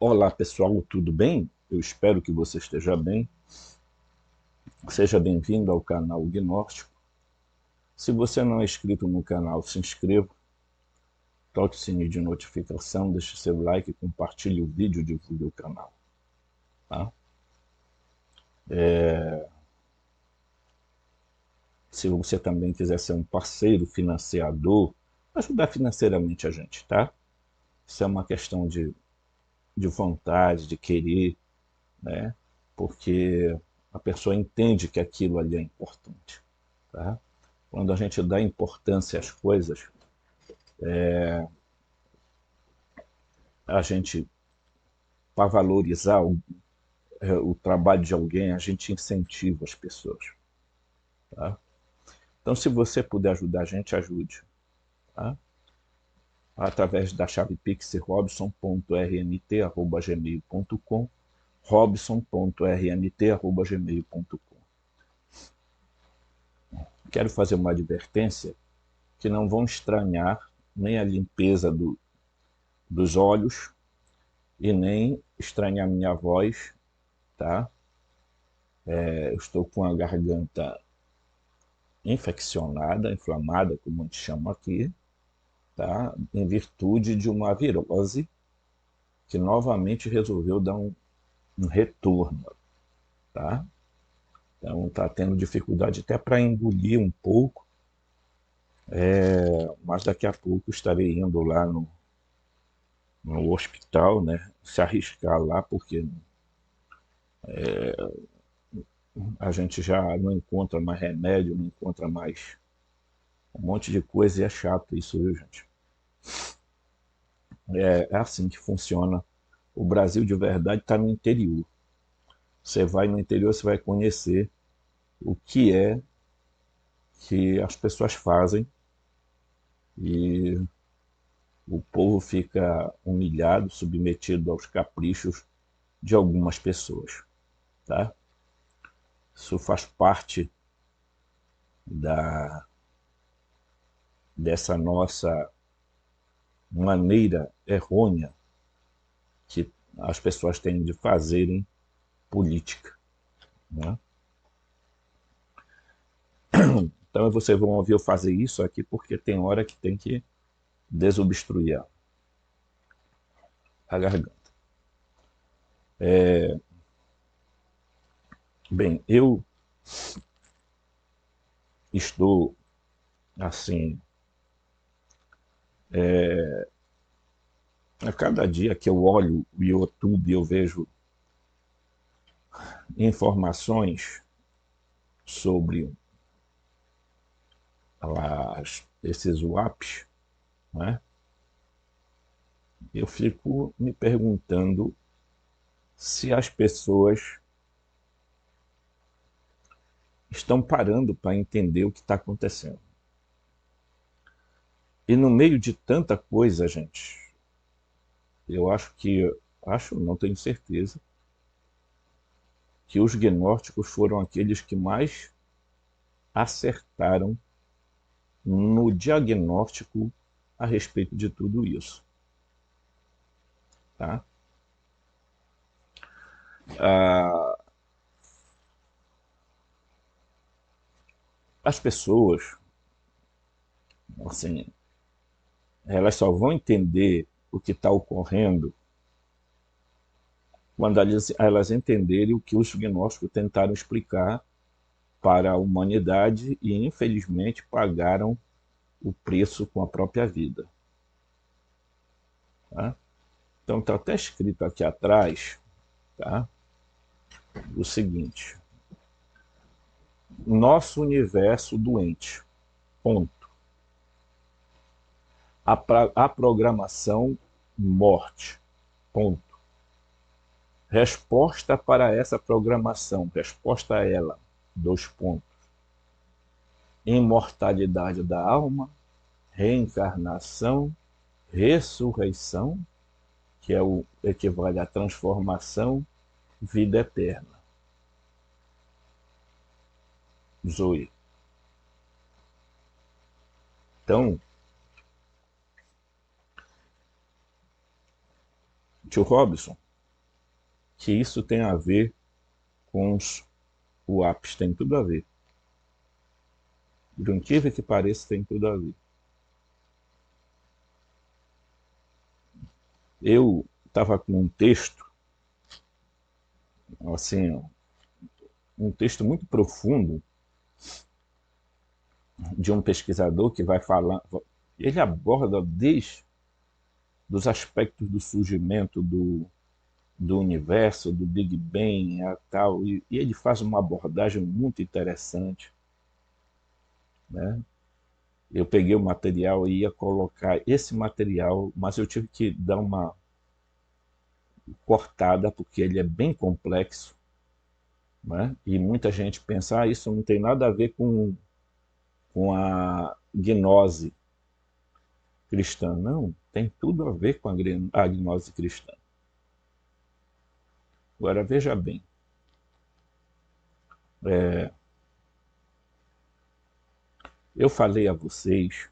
Olá pessoal, tudo bem? Eu espero que você esteja bem. Seja bem-vindo ao canal Gnóstico. Se você não é inscrito no canal, se inscreva, toque o sininho de notificação, deixe seu like, compartilhe o vídeo e divulgue o canal. Tá? Se você também quiser ser um parceiro financiador, ajudar financeiramente a gente, tá? Isso é uma questão de vontade, de querer, né? Porque a pessoa entende que aquilo ali é importante, tá? Quando a gente dá importância às coisas, a gente, para valorizar o trabalho de alguém, a gente incentiva as pessoas. Tá? Então, se você puder ajudar a gente, ajude. Tá? Através da chave Pix robson.rmt@gmail.com, robson.rmt@gmail.com. Quero fazer uma advertência que não vão estranhar nem a limpeza dos olhos e nem estranhar minha voz, tá? Eu estou com a garganta infeccionada, inflamada, como a gente chama aqui, tá? Em virtude de uma virose que novamente resolveu dar um retorno. Tá? Então está tendo dificuldade até para engolir um pouco, mas daqui a pouco estarei indo lá no hospital, né? Se arriscar lá, porque a gente já não encontra mais remédio, não encontra mais um monte de coisa e é chato isso, viu, gente? É assim que funciona. O Brasil de verdade está no interior. Você vai no interior, você vai conhecer o que é que as pessoas fazem e o povo fica humilhado, submetido aos caprichos de algumas pessoas. Tá? Isso faz parte da, dessa nossa maneira errônea que as pessoas têm de fazerem política. Né? Então vocês vão ouvir eu fazer isso aqui porque tem hora que tem que desobstruir a garganta. Bem, eu estou assim, a cada dia que eu olho o YouTube, eu vejo informações sobre esses WAPs, né? Eu fico me perguntando se as pessoas estão parando para entender o que está acontecendo. E no meio de tanta coisa, gente, eu acho, não tenho certeza, que os gnósticos foram aqueles que mais acertaram no diagnóstico a respeito de tudo isso. Tá? As pessoas, assim, elas só vão entender o que está ocorrendo quando elas entenderem o que os gnósticos tentaram explicar para a humanidade e, infelizmente, pagaram o preço com a própria vida. Tá? Então está até escrito aqui atrás, tá? O seguinte: nosso universo doente, ponto. A programação morte, ponto. Resposta para essa programação, resposta a ela, dois pontos. Imortalidade da alma, reencarnação, ressurreição, que é o equivale à transformação, vida eterna. Zoe. Então, tio Robson, que isso tem a ver com os WAPs, tem tudo a ver. Por incrível que pareça, tem tudo a ver. Eu estava com um texto, assim, um texto muito profundo de um pesquisador que vai falar, ele aborda desde os aspectos do surgimento do universo, do Big Bang e tal, e ele faz uma abordagem muito interessante, né? Eu peguei o material e ia colocar esse material, mas eu tive que dar uma cortada porque ele é bem complexo, né? E muita gente pensa, isso não tem nada a ver com a gnose cristã. Não, tem tudo a ver com a gnose cristã. Agora veja bem, eu falei a vocês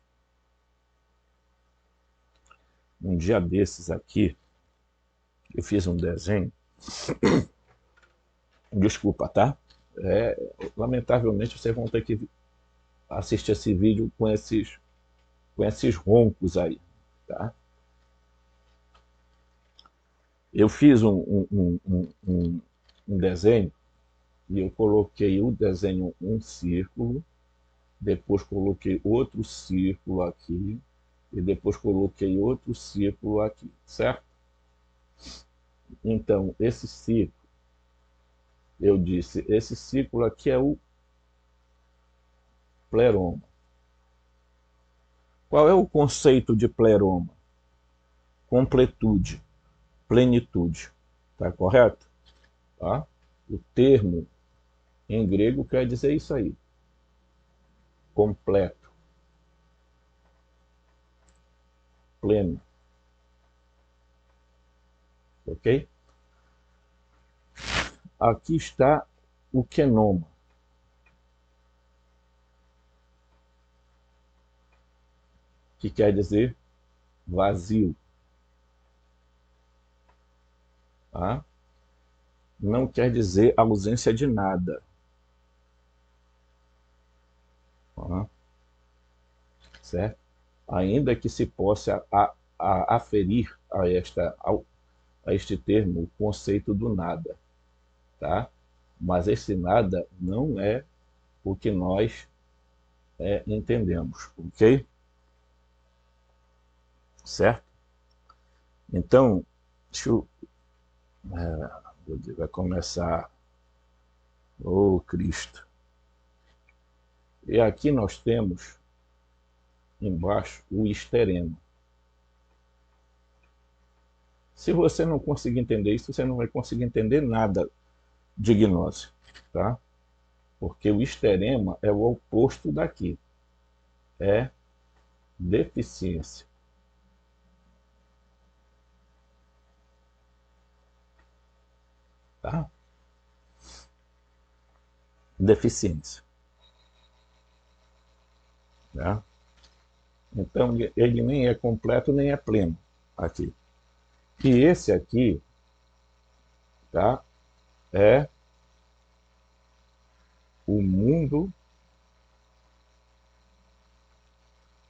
um dia desses aqui, eu fiz um desenho, desculpa, tá? Lamentavelmente vocês vão ter que assistir esse vídeo com esses roncos aí, tá? Eu fiz um desenho e eu coloquei o desenho um círculo, depois coloquei outro círculo aqui e depois coloquei outro círculo aqui, certo? Então, esse círculo, eu disse, esse círculo aqui é o pleroma. Qual é o conceito de pleroma? Completude, plenitude, tá correto? Tá? O termo em grego quer dizer isso aí, completo, pleno, ok? Aqui está o quenoma, que quer dizer vazio, tá? Não quer dizer ausência de nada, tá? Certo? Ainda que se possa aferir a este termo o conceito do nada, tá? Mas esse nada não é o que nós entendemos, ok? Certo? Então, deixa eu, vai começar, oh Cristo. E aqui nós temos embaixo o histerema. Se você não conseguir entender isso, você não vai conseguir entender nada de gnose, tá? Porque o histerema é o oposto daqui, é deficiência, tá? Deficiência, tá? Então ele nem é completo nem é pleno aqui. E esse aqui, tá? É o mundo,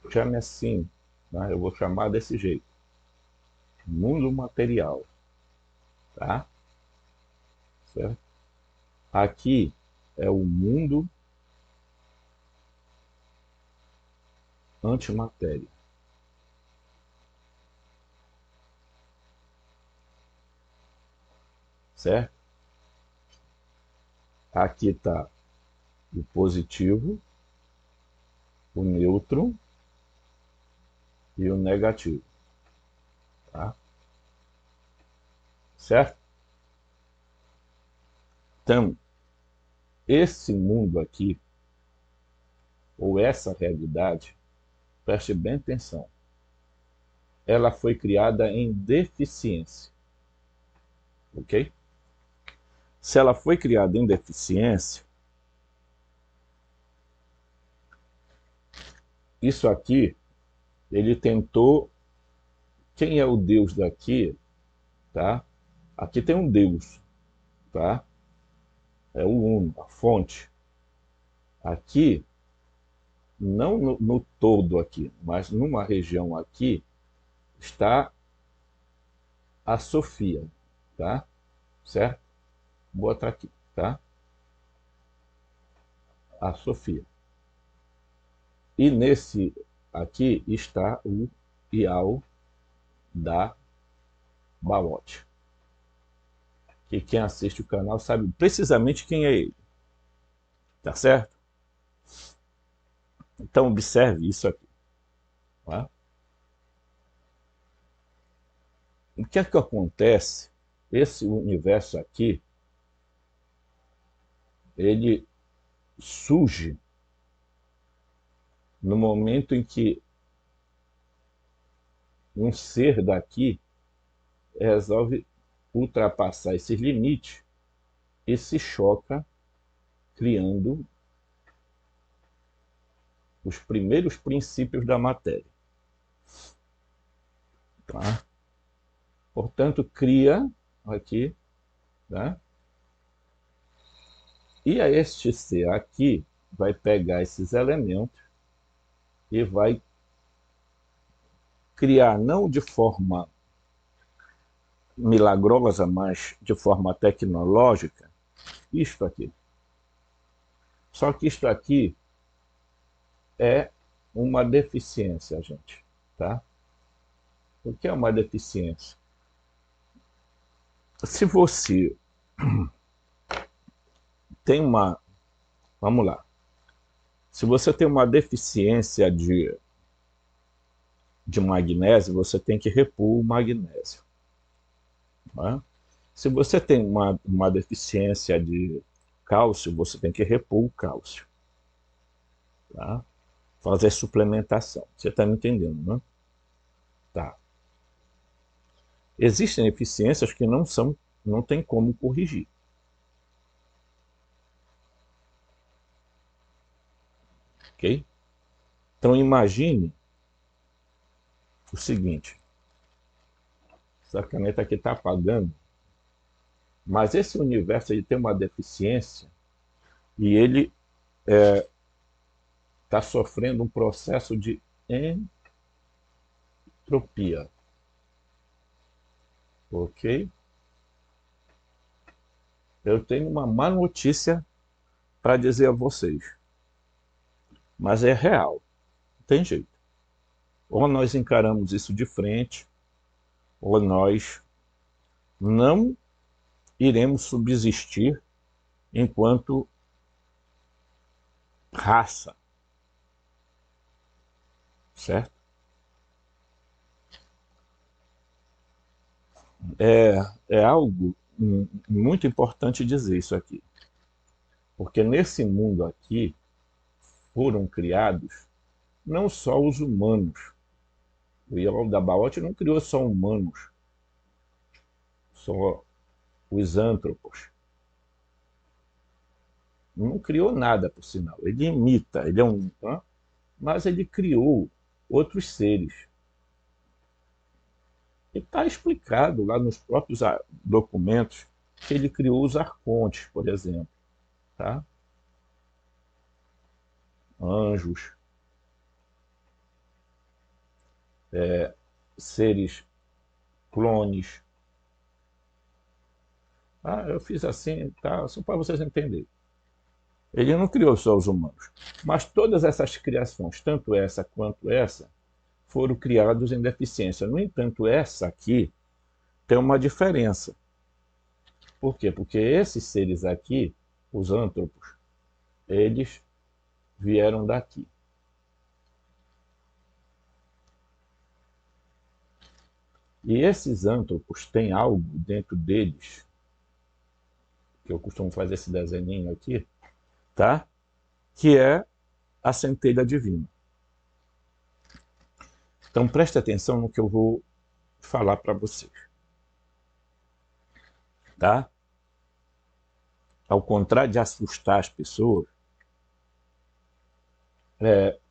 chame assim, tá? Eu vou chamar desse jeito, mundo material, tá? Certo? Aqui é o mundo antimatéria, certo? Aqui está o positivo, o neutro e o negativo, tá? Certo? Então, esse mundo aqui, ou essa realidade, preste bem atenção, ela foi criada em deficiência, ok? Se ela foi criada em deficiência, isso aqui, ele tentou, quem é o Deus daqui, tá? Aqui tem um Deus, tá? É o uno, a fonte. Aqui, não no todo aqui, mas numa região aqui, está a Sofia, tá? Certo? Vou botar aqui, tá? A Sofia. E nesse aqui está o Iau da Baote. Que quem assiste o canal sabe precisamente quem é ele, tá certo? Então observe isso aqui, tá? O que é que acontece? Esse universo aqui, ele surge no momento em que um ser daqui resolve ultrapassar esse limite e se choca, criando os primeiros princípios da matéria. Tá? Portanto, cria aqui, tá? E a este ser aqui vai pegar esses elementos e vai criar, não de forma milagrosa, mas de forma tecnológica, isto aqui. Só que isto aqui é uma deficiência, gente, tá? O que é uma deficiência? Se você tem uma... Vamos lá. Se você tem uma deficiência de magnésio, você tem que repor o magnésio. Tá? Se você tem uma deficiência de cálcio, você tem que repor o cálcio. Tá? Fazer suplementação. Você está me entendendo, né? Tá. Existem deficiências que não tem como corrigir. Ok? Então imagine o seguinte. Essa caneta aqui está apagando, mas esse universo ele tem uma deficiência e ele está sofrendo um processo de entropia. Ok? Eu tenho uma má notícia para dizer a vocês, mas é real, não tem jeito. Ou nós encaramos isso de frente, ou nós não iremos subsistir enquanto raça, certo? É algo muito importante dizer isso aqui, porque nesse mundo aqui foram criados não só os humanos. O Iau da Baote não criou só humanos, só os antropos. Não criou nada, por sinal. Ele imita, ele é um... mas ele criou outros seres. E está explicado lá nos próprios documentos que ele criou os arcontes, por exemplo. Tá? Anjos, seres clones. Ah, eu fiz assim, tá? Só para vocês entenderem. Ele não criou só os humanos. Mas todas essas criações, tanto essa quanto essa, foram criados em deficiência. No entanto, essa aqui tem uma diferença. Por quê? Porque esses seres aqui, os antropos, eles vieram daqui. E esses antropos têm algo dentro deles, que eu costumo fazer esse desenho aqui, tá? Que é a centelha divina. Então preste atenção no que eu vou falar para vocês. Tá? Ao contrário de assustar as pessoas,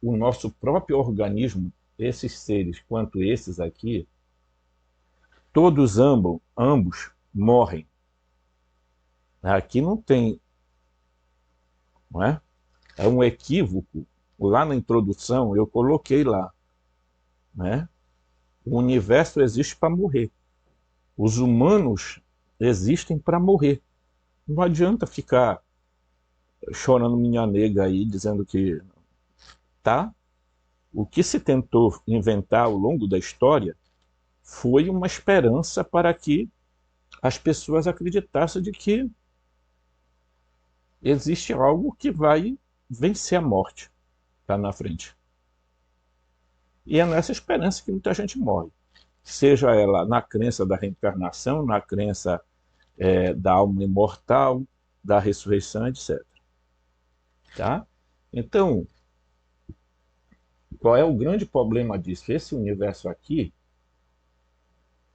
o nosso próprio organismo, esses seres quanto esses aqui, todos ambos morrem. Aqui não tem, não é? É um equívoco. Lá na introdução eu coloquei lá, né? O universo existe para morrer. Os humanos existem para morrer. Não adianta ficar chorando minha nega aí, dizendo que tá. O que se tentou inventar ao longo da história foi uma esperança para que as pessoas acreditassem de que existe algo que vai vencer a morte lá na frente. E é nessa esperança que muita gente morre. Seja ela na crença da reencarnação, na crença da alma imortal, da ressurreição, etc. Tá? Então, qual é o grande problema disso? Esse universo aqui,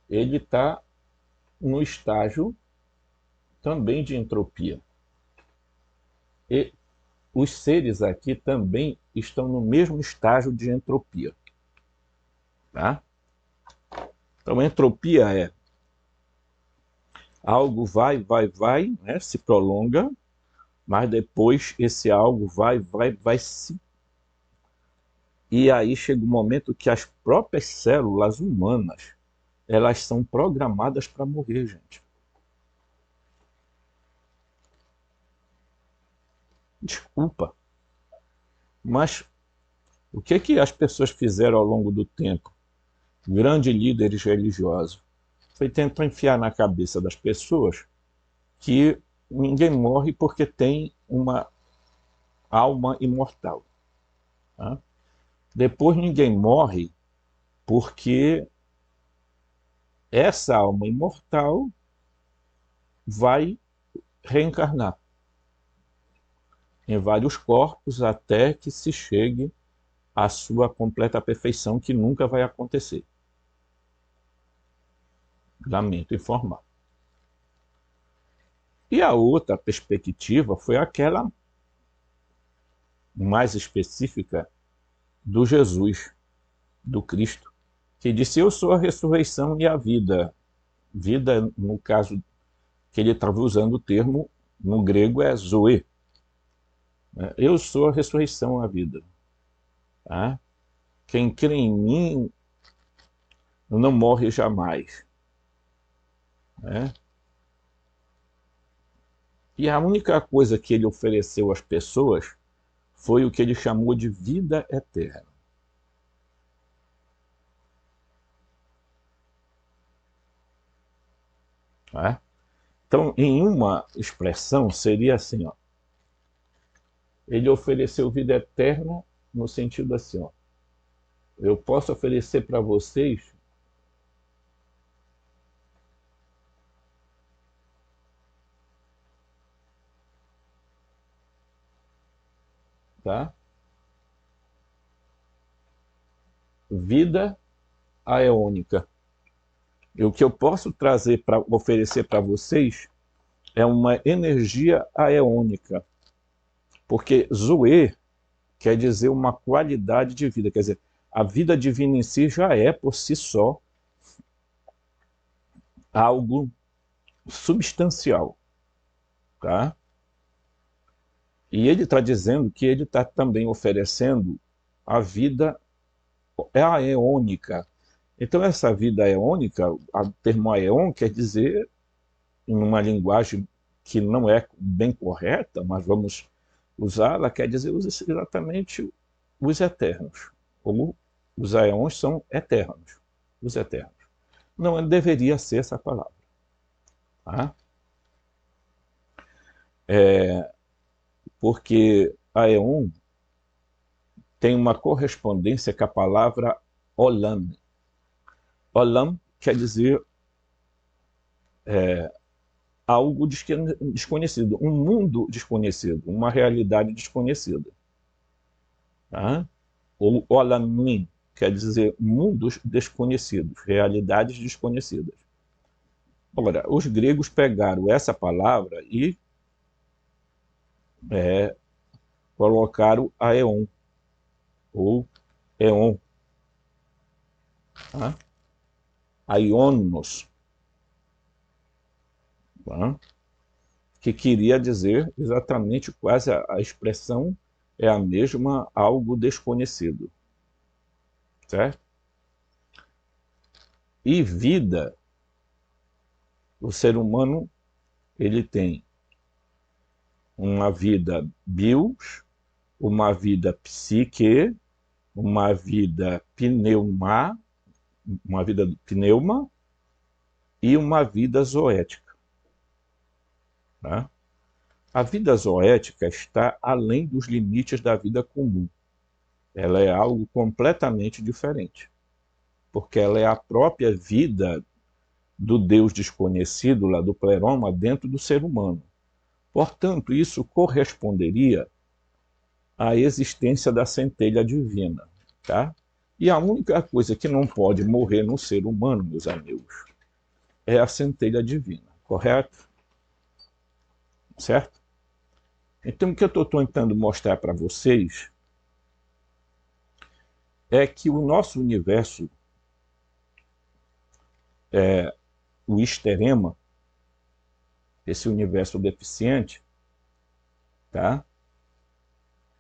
ele está no estágio também de entropia. E os seres aqui também estão no mesmo estágio de entropia. Tá? Então, a entropia é algo vai, né, se prolonga, mas depois esse algo vai se... E aí chega um momento que as próprias células humanas, elas são programadas para morrer, gente. Desculpa, mas o que que as pessoas fizeram ao longo do tempo? Grandes líderes religiosos foi tentar enfiar na cabeça das pessoas que ninguém morre porque tem uma alma imortal. Tá? Depois ninguém morre porque essa alma imortal vai reencarnar em vários corpos até que se chegue à sua completa perfeição, que nunca vai acontecer. Lamento informar. E a outra perspectiva foi aquela mais específica do Jesus, do Cristo, que disse: eu sou a ressurreição e a vida. Vida, no caso que ele estava usando o termo, no grego é zoe. Eu sou a ressurreição e a vida. Tá? Quem crê em mim não morre jamais. Né? E a única coisa que ele ofereceu às pessoas foi o que ele chamou de vida eterna. Né? Então, em uma expressão, seria assim, ó, ele ofereceu vida eterna no sentido assim, ó, eu posso oferecer para vocês, tá? Vida aeônica. E o que eu posso trazer para oferecer para vocês é uma energia aeônica, porque zoe quer dizer uma qualidade de vida, quer dizer, a vida divina em si já é por si só algo substancial, tá? E ele está dizendo que ele está também oferecendo a vida aeônica. Então essa vida aeônica, o termo aeon quer dizer, em uma linguagem que não é bem correta, mas vamos usá-la, quer dizer exatamente os eternos. Como os aeons são eternos, os eternos. Não deveria ser essa palavra. Tá? Porque aeon tem uma correspondência com a palavra olam. Olam quer dizer algo desconhecido, um mundo desconhecido, uma realidade desconhecida. Tá? Ou olamim quer dizer mundos desconhecidos, realidades desconhecidas. Agora, os gregos pegaram essa palavra e colocaram aeon, ou eon, tá? Aionos, tá? que queria dizer exatamente quase a expressão é a mesma, algo desconhecido, certo? E vida, o ser humano, ele tem uma vida bios, uma vida psique, uma vida pneuma, uma vida pneuma e uma vida zoética. Tá? A vida zoética está além dos limites da vida comum. Ela é algo completamente diferente, porque ela é a própria vida do Deus desconhecido, lá do pleroma, dentro do ser humano. Portanto, isso corresponderia à existência da centelha divina. Tá? E a única coisa que não pode morrer no ser humano, meus amigos, é a centelha divina, correto? Certo? Então, o que eu estou tentando mostrar para vocês é que o nosso universo, o histerema, esse universo deficiente, tá?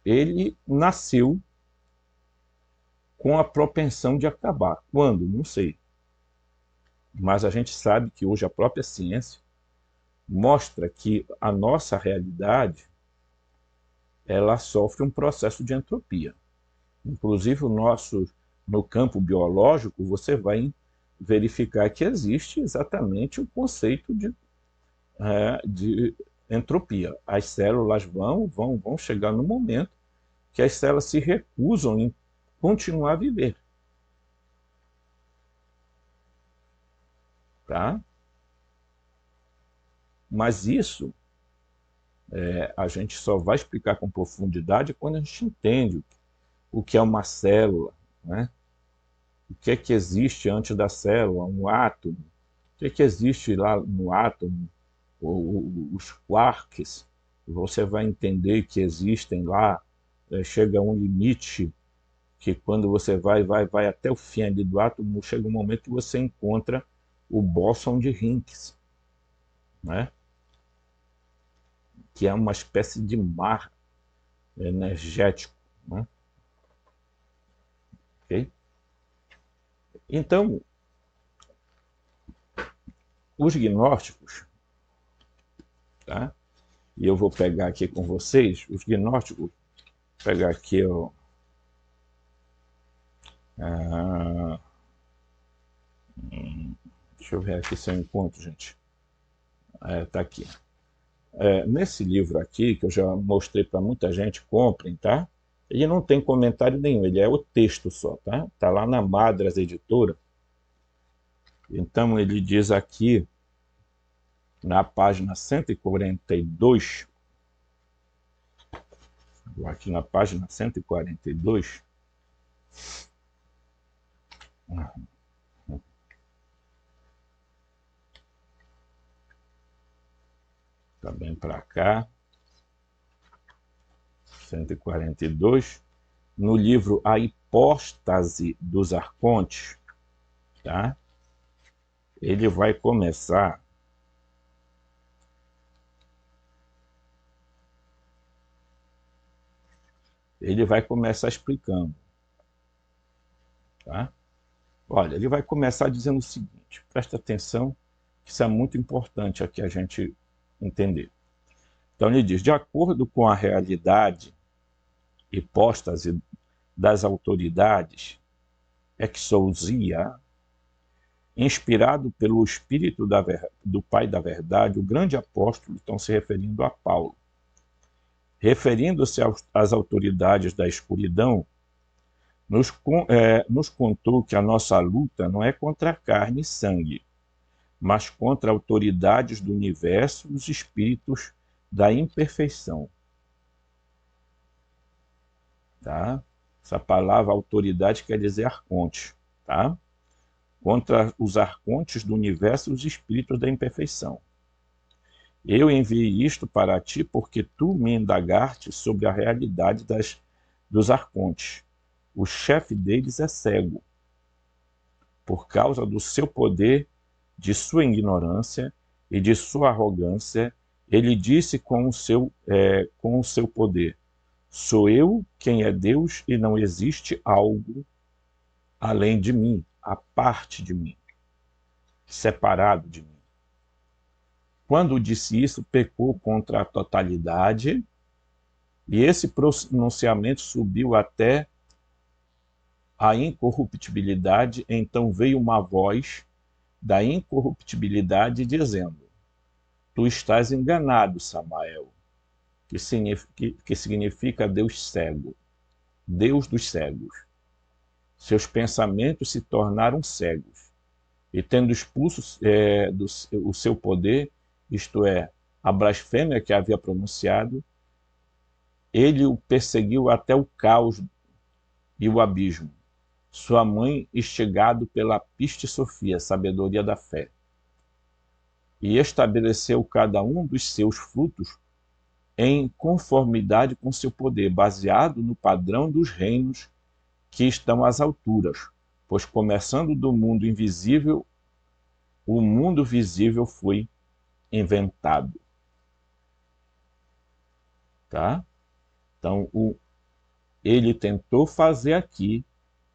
Ele nasceu com a propensão de acabar. Quando? Não sei. Mas a gente sabe que hoje a própria ciência mostra que a nossa realidade ela sofre um processo de entropia. Inclusive, no campo biológico, você vai verificar que existe exatamente o conceito de entropia. As células vão chegar no momento que as células se recusam em continuar a viver. Tá? Mas isso a gente só vai explicar com profundidade quando a gente entende o que é uma célula, né? O que é que existe antes da célula, um átomo, o que é que existe lá no átomo, os quarks, você vai entender que existem lá, chega a um limite que quando você vai até o fim ali do átomo, chega um momento que você encontra o bóson de Higgs, né? Que é uma espécie de mar energético, né? Okay? Então, os gnósticos, tá? E eu vou pegar aqui com vocês, os gnósticos, vou pegar aqui, ó, deixa eu ver aqui se eu encontro, gente. Tá aqui. Nesse livro aqui, que eu já mostrei para muita gente, comprem, tá? Ele não tem comentário nenhum, ele é o texto só, tá? Tá lá na Madras Editora. Então ele diz aqui, na página 142, aqui na página 142, tá bem para cá, 142, no livro A Hipóstase dos Arcontes, tá? Ele vai começar explicando, tá? Olha, ele vai começar dizendo o seguinte, presta atenção, que isso é muito importante aqui a gente entender. Então ele diz, de acordo com a realidade, hipóstase das autoridades, exousia, inspirado pelo Espírito do Pai da Verdade, o grande apóstolo, estão se referindo a Paulo. Referindo-se às autoridades da escuridão, nos contou que a nossa luta não é contra a carne e sangue, mas contra autoridades do universo e os espíritos da imperfeição. Tá? Essa palavra autoridade quer dizer arconte, tá? Contra os arcontes do universo e os espíritos da imperfeição. Eu enviei isto para ti porque tu me indagaste sobre a realidade dos arcontes. O chefe deles é cego, por causa do seu poder, de sua ignorância e de sua arrogância, Ele disse com o seu poder: sou eu quem é Deus e não existe algo além de mim, a parte de mim, separado de mim. Quando disse isso, pecou contra a totalidade, e esse pronunciamento subiu até a incorruptibilidade. Então veio uma voz da incorruptibilidade dizendo: tu estás enganado, Samael, que significa Deus cego, Deus dos cegos. Seus pensamentos se tornaram cegos, e tendo expulso o seu poder, isto é, a blasfêmia que havia pronunciado, ele o perseguiu até o caos e o abismo. Sua mãe instigado pela piste Sofia, sabedoria da fé, e estabeleceu cada um dos seus frutos em conformidade com seu poder, baseado no padrão dos reinos que estão às alturas, pois começando do mundo invisível, o mundo visível foi inventado. Tá? Então, ele tentou fazer aqui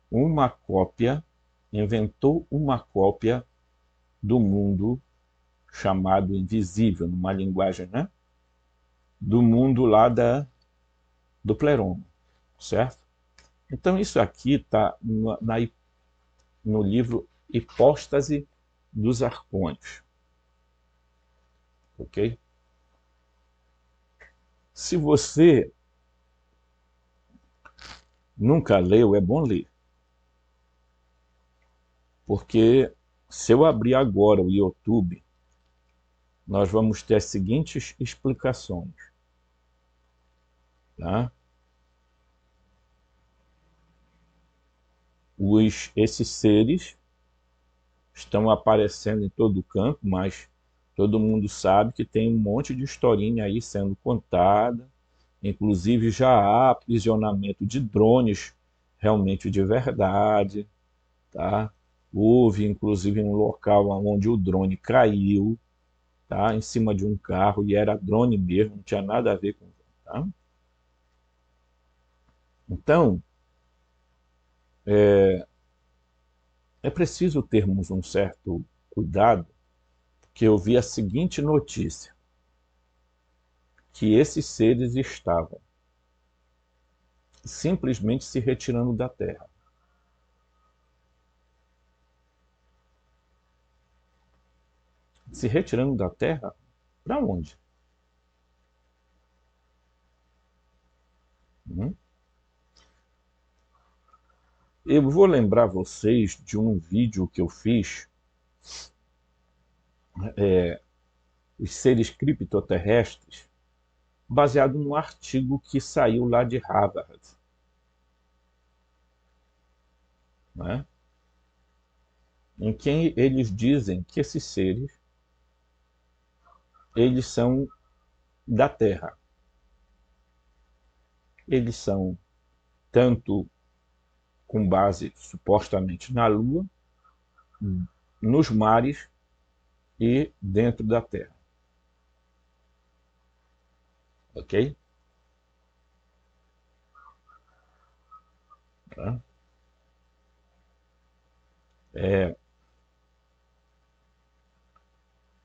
uma cópia, inventou uma cópia do mundo chamado invisível, numa linguagem, né? Do mundo lá do Pleroma, certo? Então isso aqui está no livro Hipóstase dos Arcontes, ok? Se você nunca leu, é bom ler, porque se eu abrir agora o YouTube, nós vamos ter as seguintes explicações. Tá? Esses seres estão aparecendo em todo canto, mas todo mundo sabe que tem um monte de historinha aí sendo contada. Inclusive já há aprisionamento de drones realmente de verdade. Tá? Houve inclusive um local onde o drone caiu, tá? Em cima de um carro, e era drone mesmo, não tinha nada a ver com... Tá? Então, é preciso termos um certo cuidado, porque eu vi a seguinte notícia, que esses seres estavam simplesmente se retirando da Terra. Se retirando da Terra? Para onde? Eu vou lembrar vocês de um vídeo que eu fiz, os seres criptoterrestres, baseado num artigo que saiu lá de Harvard. Né? Em que eles dizem que esses seres, eles são da Terra. Eles são tanto com base supostamente na Lua, nos mares e dentro da Terra. Ok? Tá?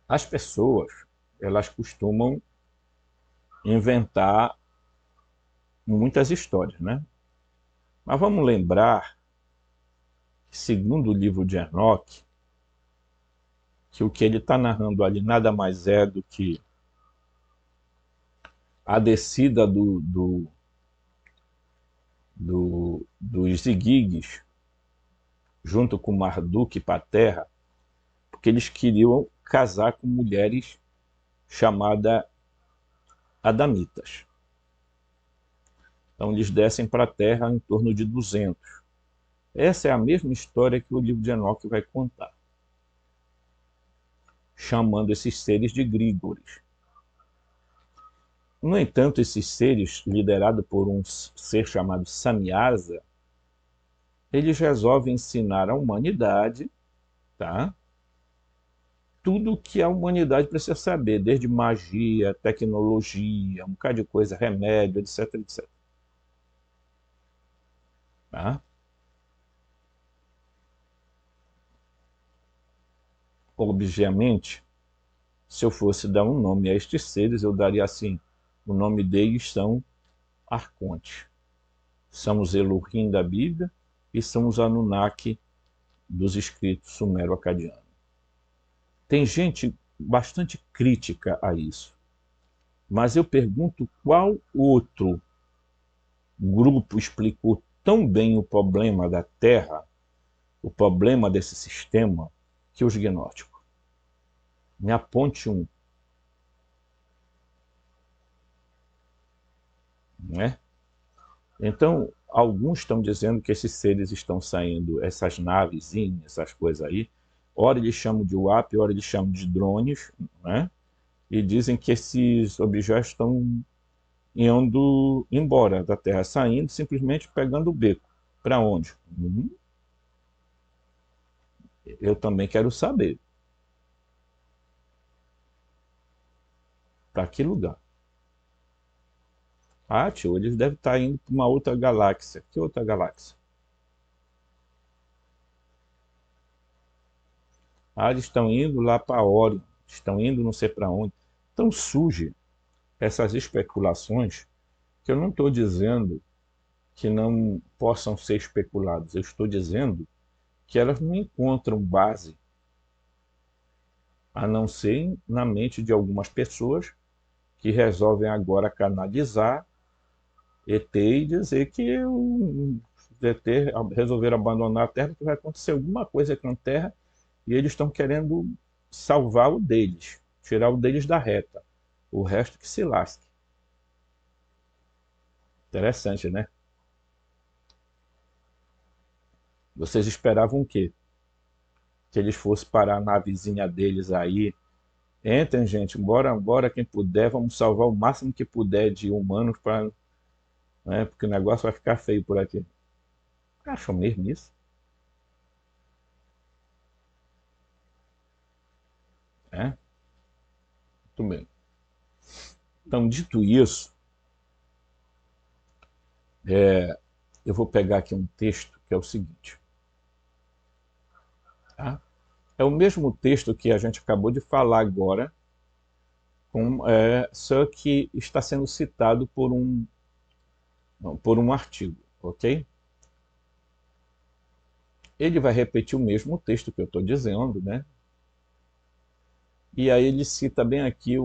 As pessoas, elas costumam inventar muitas histórias, né? Mas vamos lembrar, segundo o livro de Enoque, que o que ele está narrando ali nada mais é do que a descida dos Igigues junto com Marduk para a Terra, porque eles queriam casar com mulheres chamadas Adamitas. Então eles descem para a Terra em torno de 200. Essa é a mesma história que o livro de Enoque vai contar, chamando esses seres de Grígores. No entanto, esses seres, liderados por um ser chamado Samyaza, eles resolvem ensinar à humanidade, tá? tudo que a humanidade precisa saber, desde magia, tecnologia, um bocado de coisa, remédio, etc, etc. Tá? Obviamente, se eu fosse dar um nome a estes seres, eu daria assim, o nome deles são arcontes. São os Elohim da Bíblia e são os Anunnaki dos escritos sumero-acadianos. Tem gente bastante crítica a isso, mas eu pergunto qual outro grupo explicou tão bem o problema da Terra, o problema desse sistema, que os gnósticos. Me aponte um, não é? Então, alguns estão dizendo que esses seres estão saindo, essas navezinhas, essas coisas aí, ora eles chamam de UAP, ora eles chamam de drones, né? E dizem que esses objetos estão indo embora da Terra, saindo, simplesmente pegando o beco. Para onde? Eu também quero saber. Para que lugar? Ah, tio, eles devem estar indo para uma outra galáxia. Que outra galáxia? Ah, eles estão indo lá para Órion, estão indo não sei para onde. Então surge essas especulações que eu não estou dizendo que não possam ser especuladas. Eu estou dizendo que elas não encontram base, a não ser na mente de algumas pessoas que resolvem agora canalizar ET e dizer que os ET resolveram abandonar a Terra, que vai acontecer alguma coisa com a Terra e eles estão querendo salvar o deles, tirar o deles da reta. O resto que se lasque. Interessante, né? Vocês esperavam o quê? Que eles fossem parar a navezinha deles aí. Entrem, gente, bora quem puder, vamos salvar o máximo que puder de humanos, pra, né, porque o negócio vai ficar feio por aqui. Acham mesmo isso? É? Muito bem. Então, dito isso, eu vou pegar aqui um texto que é o seguinte. Tá? É o mesmo texto que a gente acabou de falar agora, só que está sendo citado por um artigo, ok? Ele vai repetir o mesmo texto que eu estou dizendo, né? E aí ele cita bem aqui,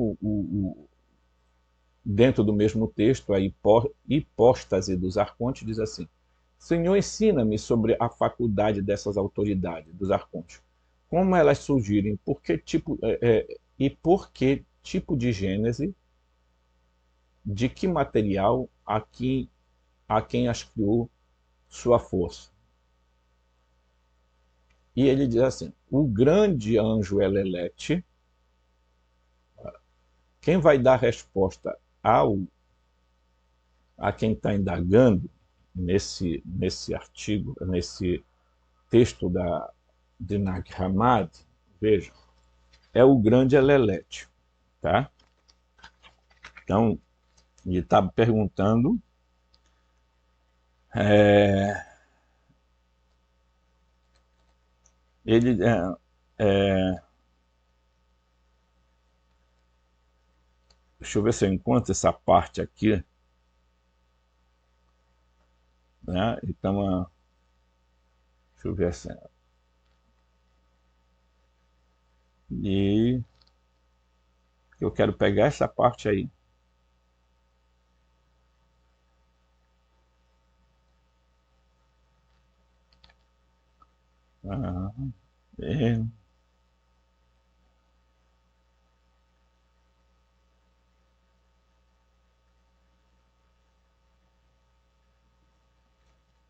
dentro do mesmo texto, a hipóstase dos arcontes diz assim: Senhor, ensina-me sobre a faculdade dessas autoridades, dos arcontes. Como elas surgirem, e por que tipo de gênese, de que material, a quem as criou, sua força. E ele diz assim: o grande anjo Elelete, quem vai dar resposta a quem está indagando nesse artigo, nesse texto de Nag Hammadi, veja, é o grande Elelete. Tá? Então, ele está perguntando é, ele deixa eu ver se eu encontro essa parte aqui, né? Então, deixa eu ver assim. E eu quero pegar essa parte aí. Ah, é.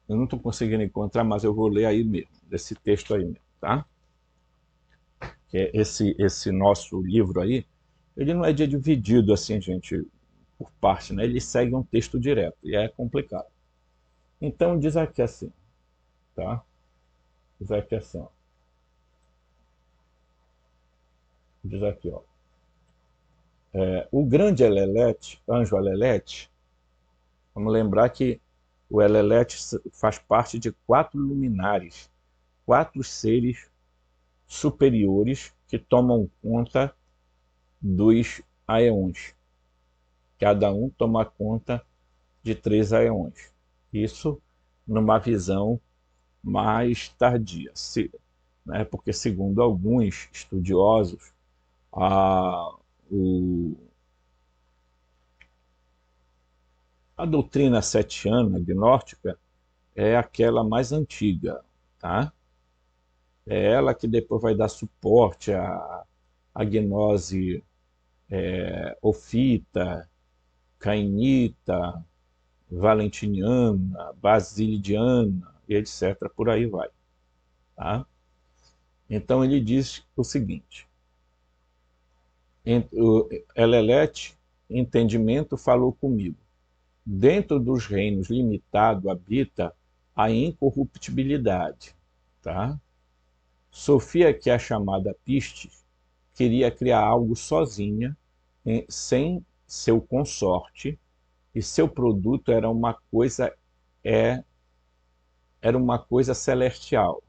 Eu não estou conseguindo encontrar, mas eu vou ler aí mesmo, desse texto aí mesmo, tá? Que é esse nosso livro aí, ele não é dividido assim, gente, por parte, né? Ele segue um texto direto e é complicado. Então diz aqui assim, tá? Diz aqui assim, ó. Diz aqui, ó. O grande Elelete, anjo Elelete, vamos lembrar que o Elelete faz parte de 4 luminares, 4 seres superiores que tomam conta dos aeons. Cada um toma conta de 3 aeons. Isso numa visão mais tardia, né? Porque segundo alguns estudiosos, a, o, a doutrina setiana gnóstica é aquela mais antiga, tá? É ela que depois vai dar suporte à gnose ofita, cainita, valentiniana, basilidiana, e etc. Por aí vai. Tá? Então ele diz o seguinte: o Elelete, entendimento, falou comigo. Dentro dos reinos limitados habita a incorruptibilidade. Tá? Sofia, que é a chamada Pistes, queria criar algo sozinha, sem seu consorte, e seu produto é, era uma coisa celestial.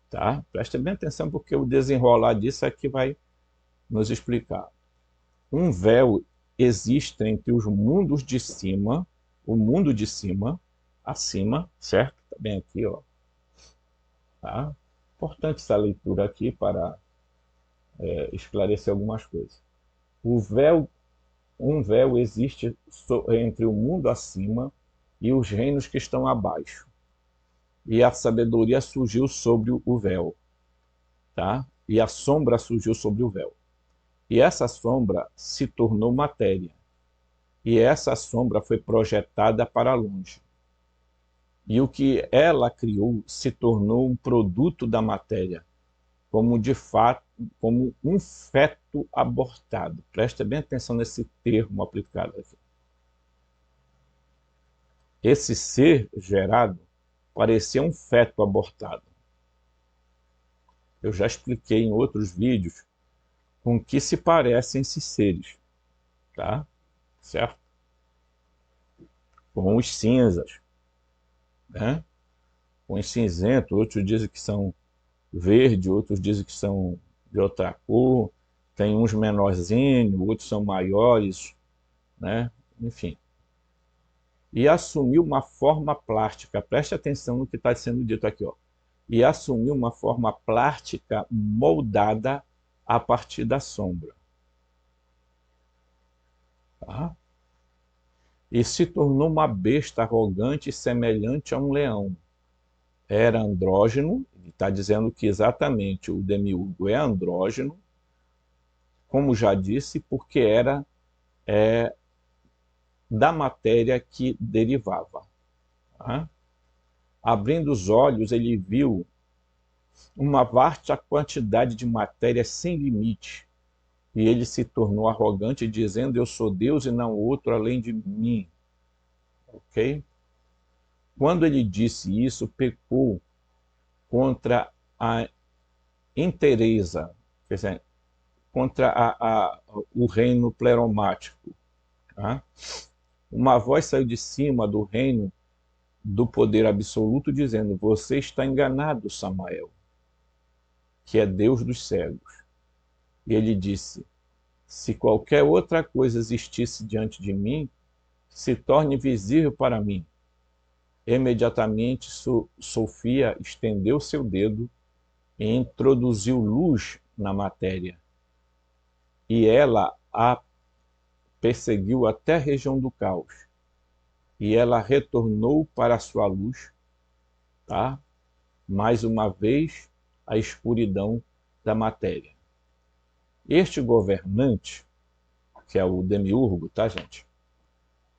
Tá? Preste bem atenção, porque o desenrolar disso é que vai nos explicar. Um véu existe entre os mundos de cima, o mundo de cima, acima, certo? Está bem aqui, ó. Tá? Importante essa leitura aqui para esclarecer algumas coisas. Um véu existe entre o mundo acima e os reinos que estão abaixo. E a sabedoria surgiu sobre o véu, tá? E a sombra surgiu sobre o véu. E essa sombra se tornou matéria. E essa sombra foi projetada para longe. E o que ela criou se tornou um produto da matéria, como de fato, como um feto abortado. Presta bem atenção nesse termo aplicado aqui. Esse ser gerado parecia um feto abortado. Eu já expliquei em outros vídeos com que se parecem esses seres, tá? Certo? Com os cinzas, né? Com os cinzentos, outros dizem que são verde, outros dizem que são de outra cor, tem uns menorzinhos, outros são maiores, né? Enfim. E assumiu uma forma plástica, preste atenção no que está sendo dito aqui, ó. E assumiu uma forma plástica moldada a partir da sombra. Tá? E se tornou uma besta arrogante e semelhante a um leão. Era andrógeno, ele está dizendo que exatamente o demiurgo é andrógeno, como já disse, porque era da matéria que derivava. Tá? Abrindo os olhos, ele viu uma vasta quantidade de matéria sem limite, e ele se tornou arrogante, dizendo: eu sou Deus e não outro além de mim. Ok? Quando ele disse isso, pecou contra a inteireza, quer dizer, contra o reino pleromático. Tá? Uma voz saiu de cima do reino do poder absoluto, dizendo: você está enganado, Samael, que é Deus dos cegos. E ele disse: se qualquer outra coisa existisse diante de mim, se torne visível para mim. Imediatamente Sofia estendeu seu dedo e introduziu luz na matéria. E ela a perseguiu até a região do caos. E ela retornou para a sua luz, tá? Mais uma vez, a escuridão da matéria. Este governante, que é o demiurgo, tá, gente?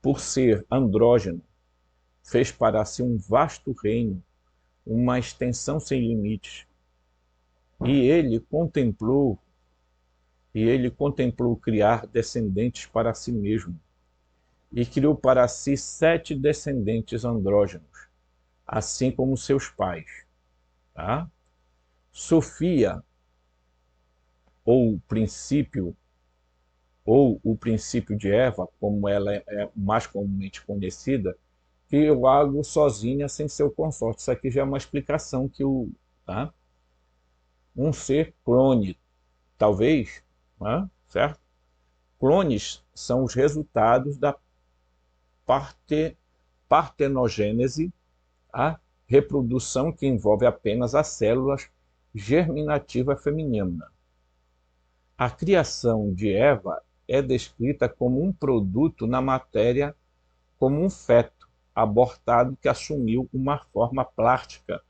Por ser andrógeno, fez para si um vasto reino, uma extensão sem limites. E ele contemplou criar descendentes para si mesmo. E criou para si 7 descendentes andrógenos, assim como seus pais. Tá? Sofia ou o princípio de Eva, como ela é mais comumente conhecida, criou algo sozinha sem seu consorte. Isso aqui já é uma explicação que tá? Um ser clone, talvez, né? Certo? Clones são os resultados da parte, partenogênese, a reprodução que envolve apenas as células germinativa feminina. A criação de Eva é descrita como um produto na matéria, como um feto abortado que assumiu uma forma plástica,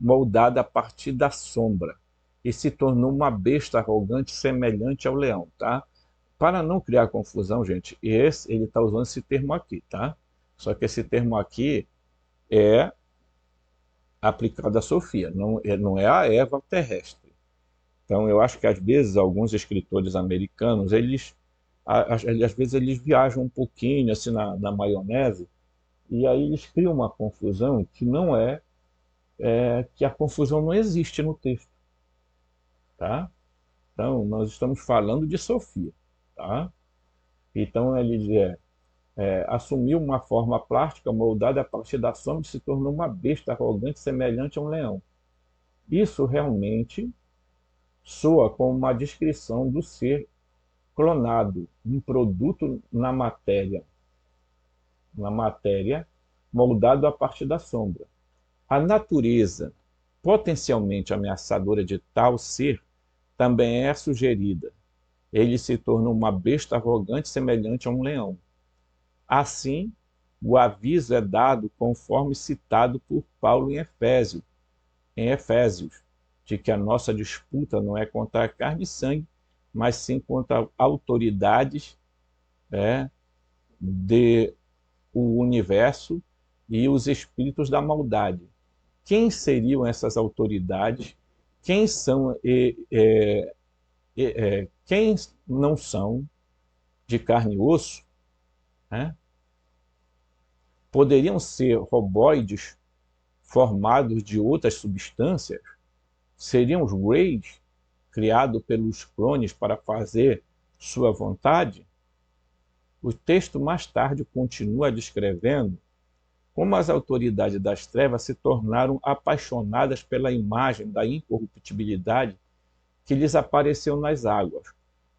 moldada a partir da sombra, e se tornou uma besta arrogante semelhante ao leão, tá? Para não criar confusão, gente, ele está usando esse termo aqui, tá? Só que esse termo aqui é aplicado à Sofia, não é a Eva terrestre. Então, eu acho que às vezes alguns escritores americanos, às vezes eles viajam um pouquinho assim na maionese, e aí eles criam uma confusão que não que a confusão não existe no texto, tá? Então, nós estamos falando de Sofia, tá? Então, ele diz, assumiu uma forma plástica moldada a partir da sombra e se tornou uma besta arrogante semelhante a um leão. Isso realmente soa como uma descrição do ser clonado, um produto na matéria, moldado a partir da sombra. A natureza potencialmente ameaçadora de tal ser também é sugerida. Ele se tornou uma besta arrogante semelhante a um leão. Assim, o aviso é dado conforme citado por Paulo em Efésios, de que a nossa disputa não é contra a carne e sangue, mas sim contra autoridades do universo e os espíritos da maldade. Quem seriam essas autoridades? Quem são quem não são de carne e osso? Né? Poderiam ser robóides formados de outras substâncias? Seriam os Greys, criados pelos clones para fazer sua vontade? O texto mais tarde continua descrevendo como as autoridades das trevas se tornaram apaixonadas pela imagem da incorruptibilidade que lhes apareceu nas águas,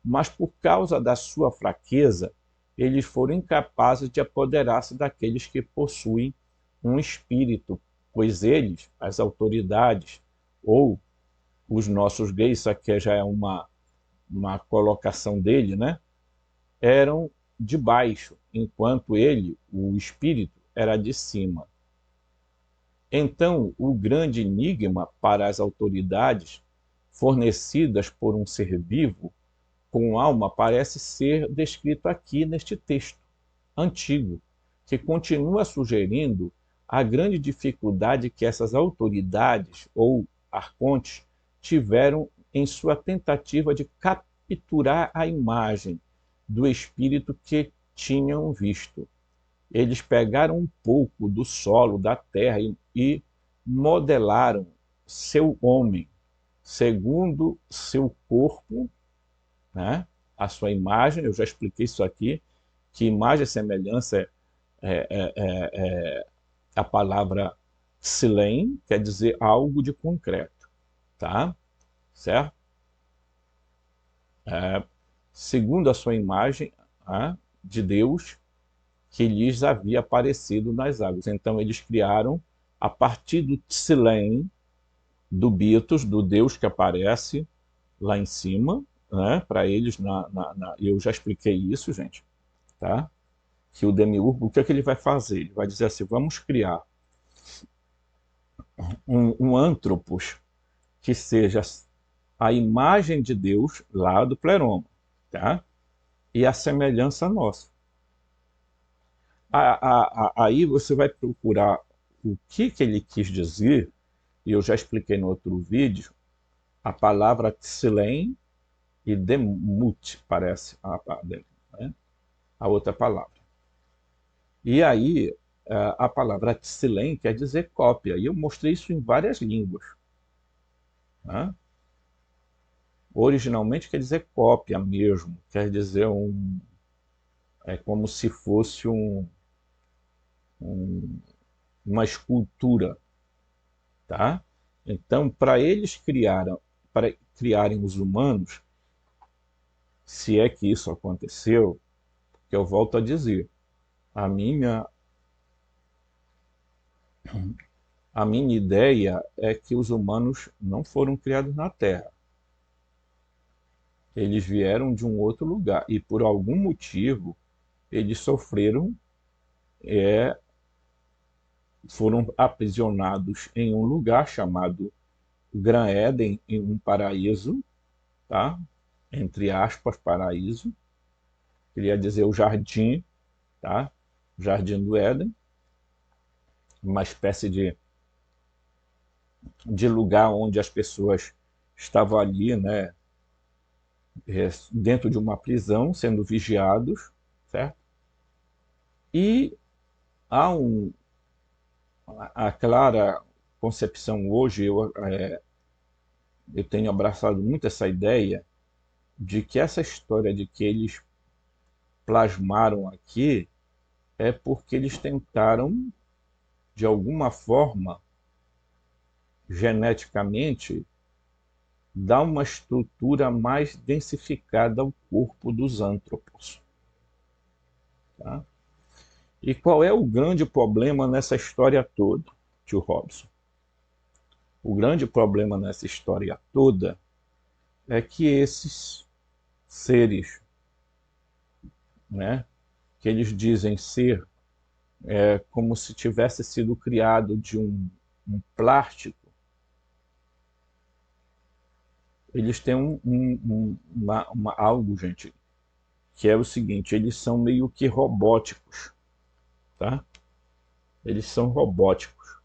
mas por causa da sua fraqueza, eles foram incapazes de apoderar-se daqueles que possuem um espírito, pois eles, as autoridades, ou os nossos gays, isso aqui já é uma colocação dele, né? Eram de baixo, enquanto ele, o espírito, era de cima. Então, o grande enigma para as autoridades fornecidas por um ser vivo com alma parece ser descrito aqui neste texto antigo, que continua sugerindo a grande dificuldade que essas autoridades ou arcontes tiveram em sua tentativa de capturar a imagem do espírito que tinham visto. Eles pegaram um pouco do solo da terra e modelaram seu homem segundo seu corpo, né? A sua imagem. Eu já expliquei isso aqui, que imagem e semelhança é a palavra silém, quer dizer algo de concreto, tá? Certo? Segundo a sua imagem, de Deus, que lhes havia aparecido nas águas. Então eles criaram, a partir do Tsilém, do Bitos, do Deus que aparece lá em cima, né, para eles, eu já expliquei isso, gente, tá? Que o demiurgo, o que é que ele vai fazer? Ele vai dizer assim, vamos criar um antropos que seja a imagem de Deus lá do pleroma, tá? E a semelhança nossa. Aí você vai procurar o que ele quis dizer, e eu já expliquei no outro vídeo, a palavra tsilém e demut, parece né? A outra palavra. E aí, a palavra tsilém quer dizer cópia, e eu mostrei isso em várias línguas. Né? Originalmente quer dizer cópia mesmo, quer dizer é como se fosse uma escultura, tá? Então, para criarem os humanos, se é que isso aconteceu, que eu volto a dizer, a minha, a minha ideia é que os humanos não foram criados na Terra. Eles vieram de um outro lugar e por algum motivo eles sofreram, é, foram aprisionados em um lugar chamado Gran Éden, em um paraíso, tá? Entre aspas, paraíso, queria dizer o jardim, tá? Jardim do Éden, uma espécie de lugar onde as pessoas estavam ali, né, dentro de uma prisão, sendo vigiados, certo? E há a clara concepção hoje, eu tenho abraçado muito essa ideia de que essa história de que eles plasmaram aqui é porque eles tentaram, de alguma forma, geneticamente, dar uma estrutura mais densificada ao corpo dos antropos. Tá? E qual é o grande problema nessa história toda, tio Robson? O grande problema nessa história toda é que esses seres, né, que eles dizem ser, como se tivesse sido criado de um plástico, eles têm algo, gente, que é o seguinte: eles são meio que robóticos, tá? Eles são robóticos.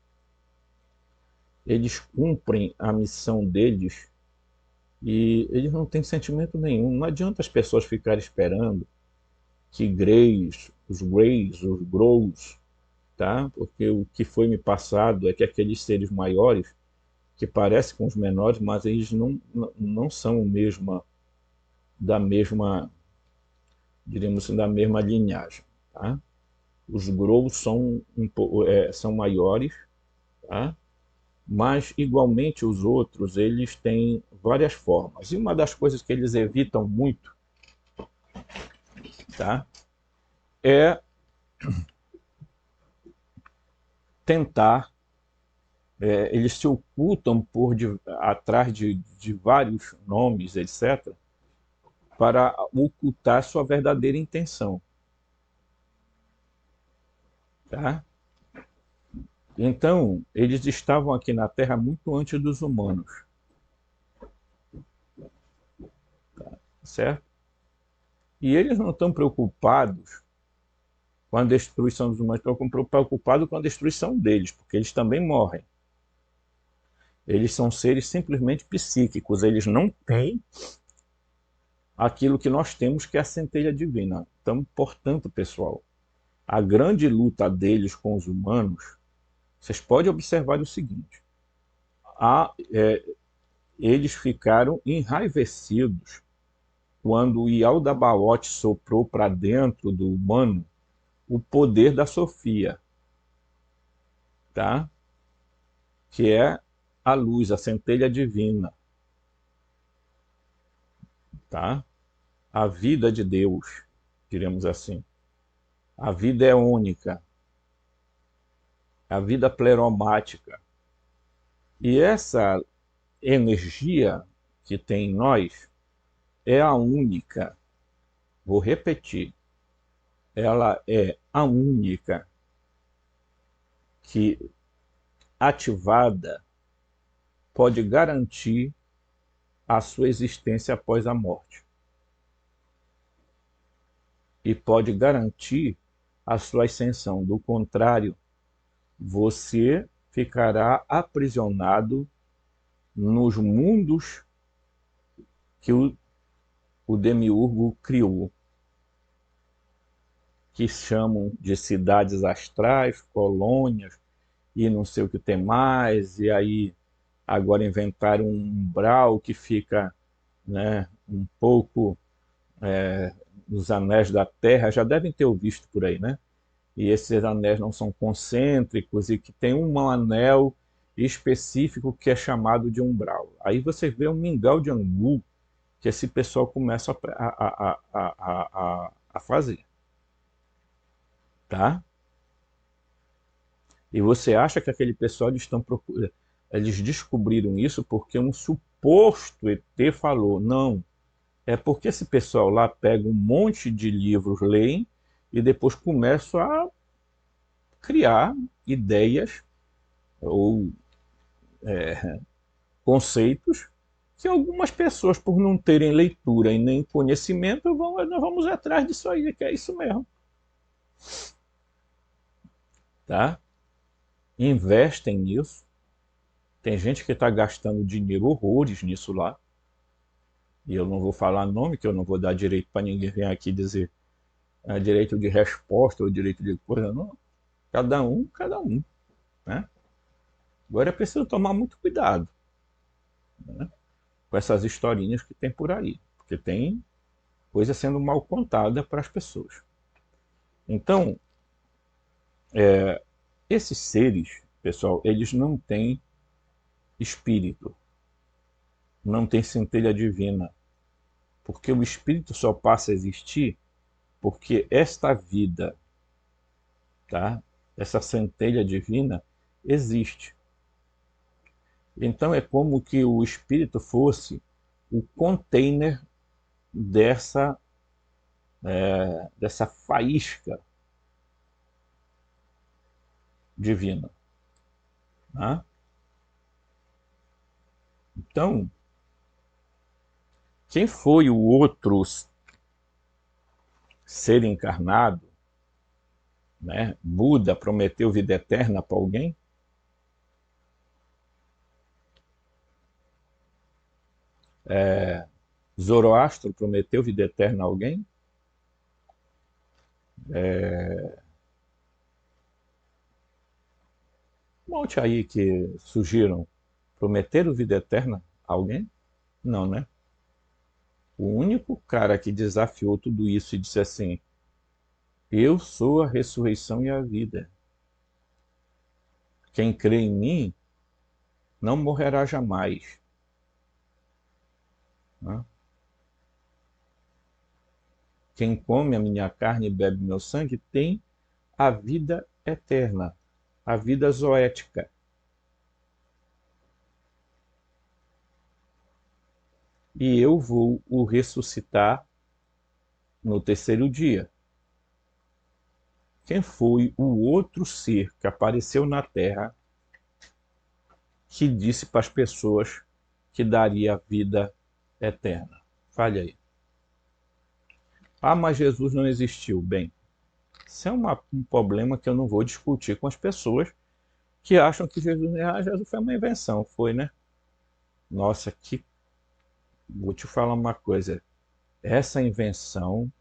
Eles cumprem a missão deles e eles não têm sentimento nenhum. Não adianta as pessoas ficarem esperando que os Grows, tá? Porque o que foi me passado é que aqueles seres maiores, que parecem com os menores, mas eles não são da mesma, diríamos assim, da mesma linhagem, tá? Os Grows são maiores, tá? Mas igualmente os outros, eles têm várias formas. E uma das coisas que eles evitam muito, tá? É tentar, eles se ocultam atrás de vários nomes, etc., para ocultar sua verdadeira intenção, tá? Então, eles estavam aqui na Terra muito antes dos humanos, certo? E eles não estão preocupados com a destruição dos humanos, estão preocupados com a destruição deles, porque eles também morrem. Eles são seres simplesmente psíquicos, eles não têm aquilo que nós temos, que é a centelha divina. Então, portanto, pessoal, a grande luta deles com os humanos, vocês podem observar o seguinte: eles ficaram enraivecidos quando o Yaldabaoth soprou para dentro do humano o poder da Sofia, tá? Que é a luz, a centelha divina, tá? A vida de Deus, diremos assim. A vida é única, a vida pleromática. E essa energia que tem em nós é a única, vou repetir, ela é a única que, ativada, pode garantir a sua existência após a morte. E pode garantir a sua ascensão. Do contrário, você ficará aprisionado nos mundos que o Demiurgo criou, que chamam de cidades astrais, colônias, e não sei o que tem mais, e aí agora inventaram um umbral que fica né, um pouco nos anéis da Terra, já devem ter visto por aí, né? E esses anéis não são concêntricos e que tem um anel específico que é chamado de umbral. Aí você vê um mingau de angu que esse pessoal começa a fazer, tá? E você acha que aquele pessoal eles descobriram isso porque um suposto ET falou? Não, é porque esse pessoal lá pega um monte de livros, leem e depois começam a criar ideias ou conceitos que algumas pessoas, por não terem leitura e nem conhecimento, nós vamos atrás disso aí, que é isso mesmo, tá? Investem nisso. Tem gente que está gastando dinheiro horrores nisso lá. E eu não vou falar nome, que eu não vou dar direito para ninguém vir aqui dizer direito de resposta ou direito de coisa, não. Cada um, né? Agora é preciso tomar muito cuidado, né, com essas historinhas que tem por aí, porque tem coisa sendo mal contada para as pessoas. Então, esses seres, pessoal, eles não têm espírito, não têm centelha divina, porque o espírito só passa a existir porque esta vida, tá? Essa centelha divina existe. Então é como que o espírito fosse o container dessa dessa faísca divina, tá? Então, quem foi o outro ser encarnado, né? Buda prometeu vida eterna para alguém? Zoroastro prometeu vida eterna a alguém? Um monte aí que surgiram prometeram vida eterna a alguém? Não, né? O único cara que desafiou tudo isso e disse assim: eu sou a ressurreição e a vida. Quem crê em mim não morrerá jamais, né? Quem come a minha carne e bebe meu sangue tem a vida eterna, a vida zoética. E eu vou o ressuscitar no terceiro dia. Quem foi o outro ser que apareceu na Terra que disse para as pessoas que daria vida eterna? Fale aí. Ah, mas Jesus não existiu. Bem, isso é um problema que eu não vou discutir com as pessoas que acham que Jesus foi uma invenção. Foi, né? Nossa, que. Vou te falar uma coisa. Essa invenção,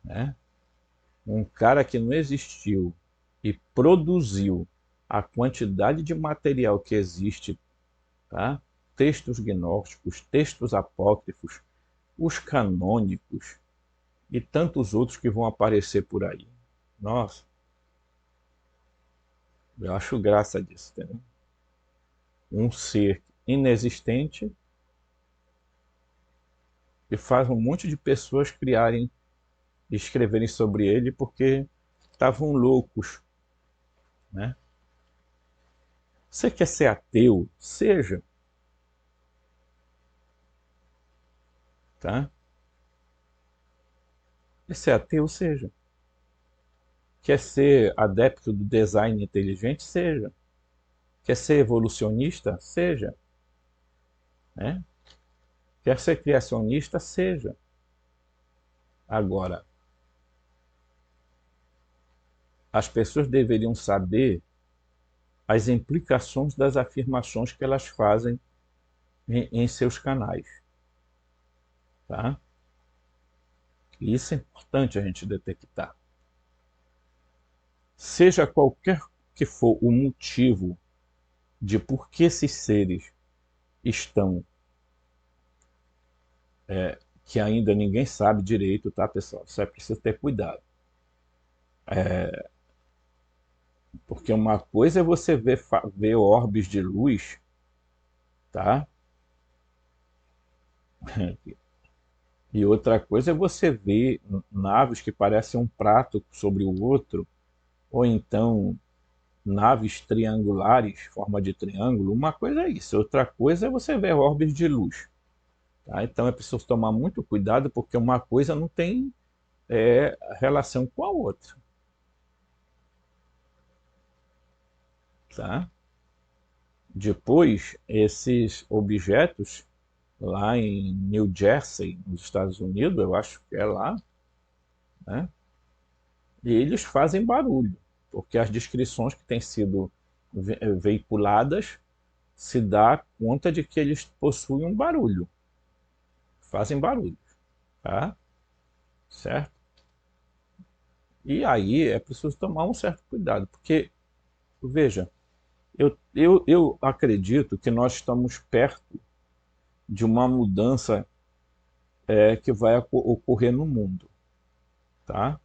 né? Um cara que não existiu e produziu a quantidade de material que existe, tá? Textos gnósticos, textos apócrifos, os canônicos e tantos outros que vão aparecer por aí. Nossa, eu acho graça disso, entendeu? Um ser inexistente e faz um monte de pessoas criarem e escreverem sobre ele porque estavam loucos, né? Você quer ser ateu? Seja, tá? Quer ser ateu? Seja. Quer ser adepto do design inteligente? Seja. Quer ser evolucionista? Seja. Né? Quer ser criacionista? Seja. Agora, as pessoas deveriam saber as implicações das afirmações que elas fazem em seus canais. Tá? E isso é importante a gente detectar. Seja qualquer que for o motivo de por que esses seres estão que ainda ninguém sabe direito, tá, pessoal? Isso é preciso ter cuidado. Porque uma coisa é você ver orbes de luz, tá? E outra coisa é você ver naves que parecem um prato sobre o outro, ou então naves triangulares, forma de triângulo. Uma coisa é isso, outra coisa é você ver orbes de luz. Tá? Então é preciso tomar muito cuidado, porque uma coisa não tem relação com a outra. Tá? Depois, esses objetos lá em New Jersey, nos Estados Unidos, eu acho que é lá, né? E eles fazem barulho, porque as descrições que têm sido veiculadas se dá conta de que eles possuem um barulho, fazem barulho, tá? Certo? E aí é preciso tomar um certo cuidado, porque, veja, eu acredito que nós estamos perto de uma mudança que vai ocorrer no mundo, tá?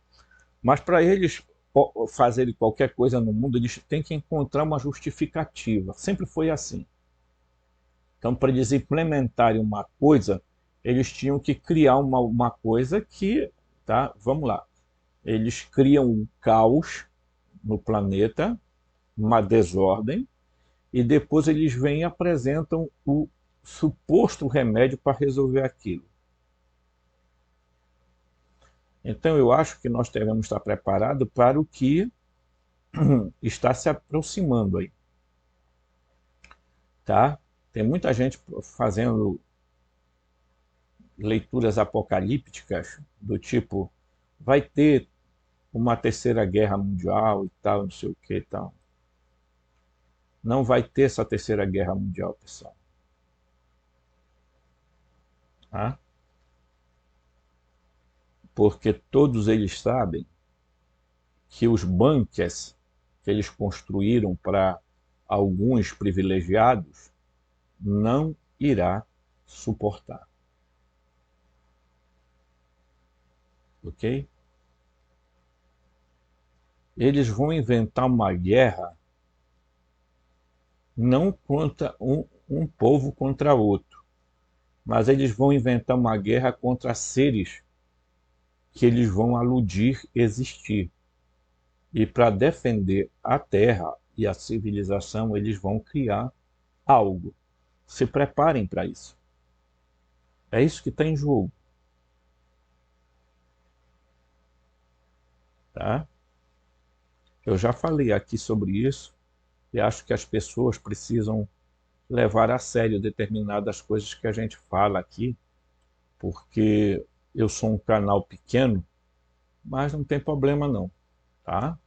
Mas para eles fazerem qualquer coisa no mundo, eles têm que encontrar uma justificativa. Sempre foi assim. Então, para eles implementarem uma coisa, eles tinham que criar uma coisa que, tá? Vamos lá. Eles criam um caos no planeta, uma desordem, e depois eles vêm e apresentam o suposto remédio para resolver aquilo. Então, eu acho que nós devemos estar preparados para o que está se aproximando aí, tá? Tem muita gente fazendo leituras apocalípticas do tipo, vai ter uma terceira guerra mundial e tal, não sei o que e tal. Não vai ter essa terceira guerra mundial, pessoal. Tá? Porque todos eles sabem que os bunkers que eles construíram para alguns privilegiados não irá suportar. Ok? Eles vão inventar uma guerra não contra um povo contra outro, mas eles vão inventar uma guerra contra seres que eles vão aludir existir. E para defender a Terra e a civilização, eles vão criar algo. Se preparem para isso. É isso que está em jogo. Tá? Eu já falei aqui sobre isso e acho que as pessoas precisam levar a sério determinadas coisas que a gente fala aqui, porque eu sou um canal pequeno, mas não tem problema não, tá?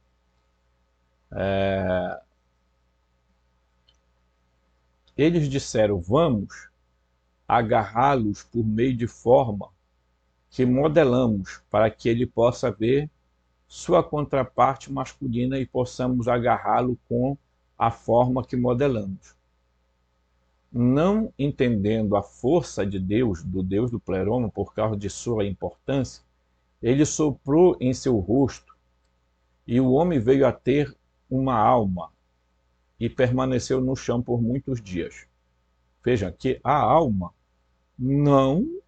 Eles disseram, vamos agarrá-los por meio de forma que modelamos para que ele possa ver sua contraparte masculina e possamos agarrá-lo com a forma que modelamos. Não entendendo a força de Deus, do Deus do pleroma, por causa de sua importância, ele soprou em seu rosto e o homem veio a ter uma alma e permaneceu no chão por muitos dias. Veja que a alma não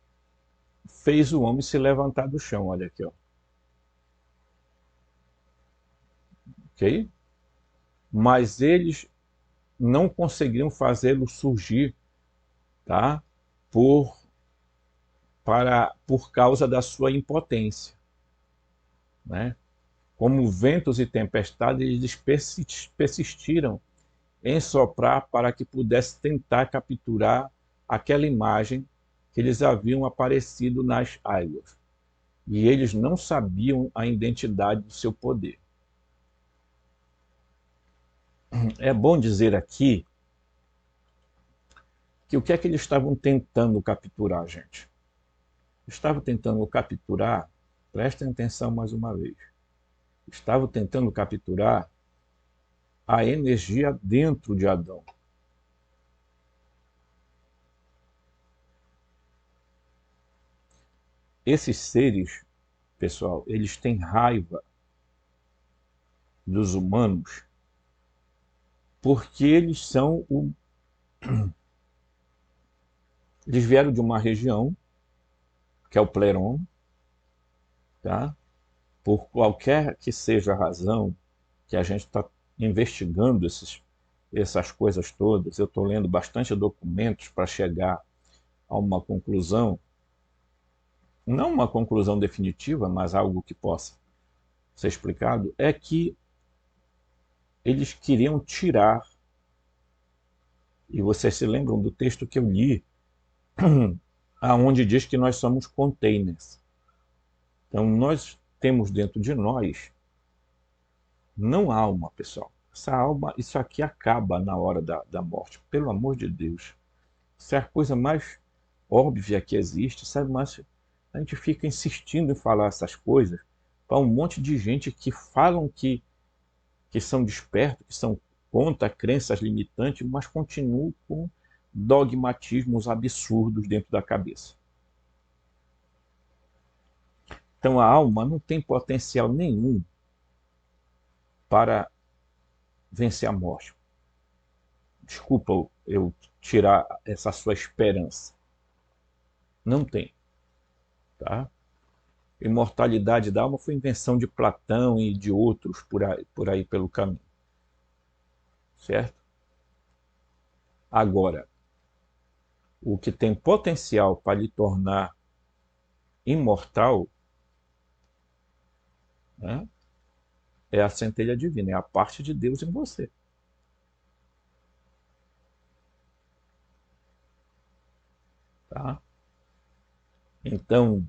fez o homem se levantar do chão, olha aqui, ó. Ok? Mas eles não conseguiram fazê-lo surgir, tá? Por, por causa da sua impotência, né? Como ventos e tempestades, eles persistiram em soprar para que pudesse tentar capturar aquela imagem que eles haviam aparecido nas águas. E eles não sabiam a identidade do seu poder. É bom dizer aqui que o que é que eles estavam tentando capturar, gente? Estavam tentando capturar, prestem atenção mais uma vez, estavam tentando capturar a energia dentro de Adão. Esses seres, pessoal, eles têm raiva dos humanos porque eles vieram de uma região, que é o Pléron, tá? Por qualquer que seja a razão que a gente está investigando essas coisas todas, eu estou lendo bastante documentos para chegar a uma conclusão, não uma conclusão definitiva, mas algo que possa ser explicado, é que eles queriam tirar, e vocês se lembram do texto que eu li, aonde diz que nós somos containers. Então nós temos dentro de nós não alma, pessoal. Essa alma, isso aqui acaba na hora da morte. Pelo amor de Deus. Isso é a coisa mais óbvia que existe, sabe? Mas a gente fica insistindo em falar essas coisas para um monte de gente que falam que são despertos, que são contra crenças limitantes, mas continuam com dogmatismos absurdos dentro da cabeça. Então a alma não tem potencial nenhum para vencer a morte. Desculpa eu tirar essa sua esperança. Não tem, tá? Imortalidade da alma foi invenção de Platão e de outros por aí pelo caminho, certo? Agora, o que tem potencial para lhe tornar imortal, né, é a centelha divina, é a parte de Deus em você. Tá? Então,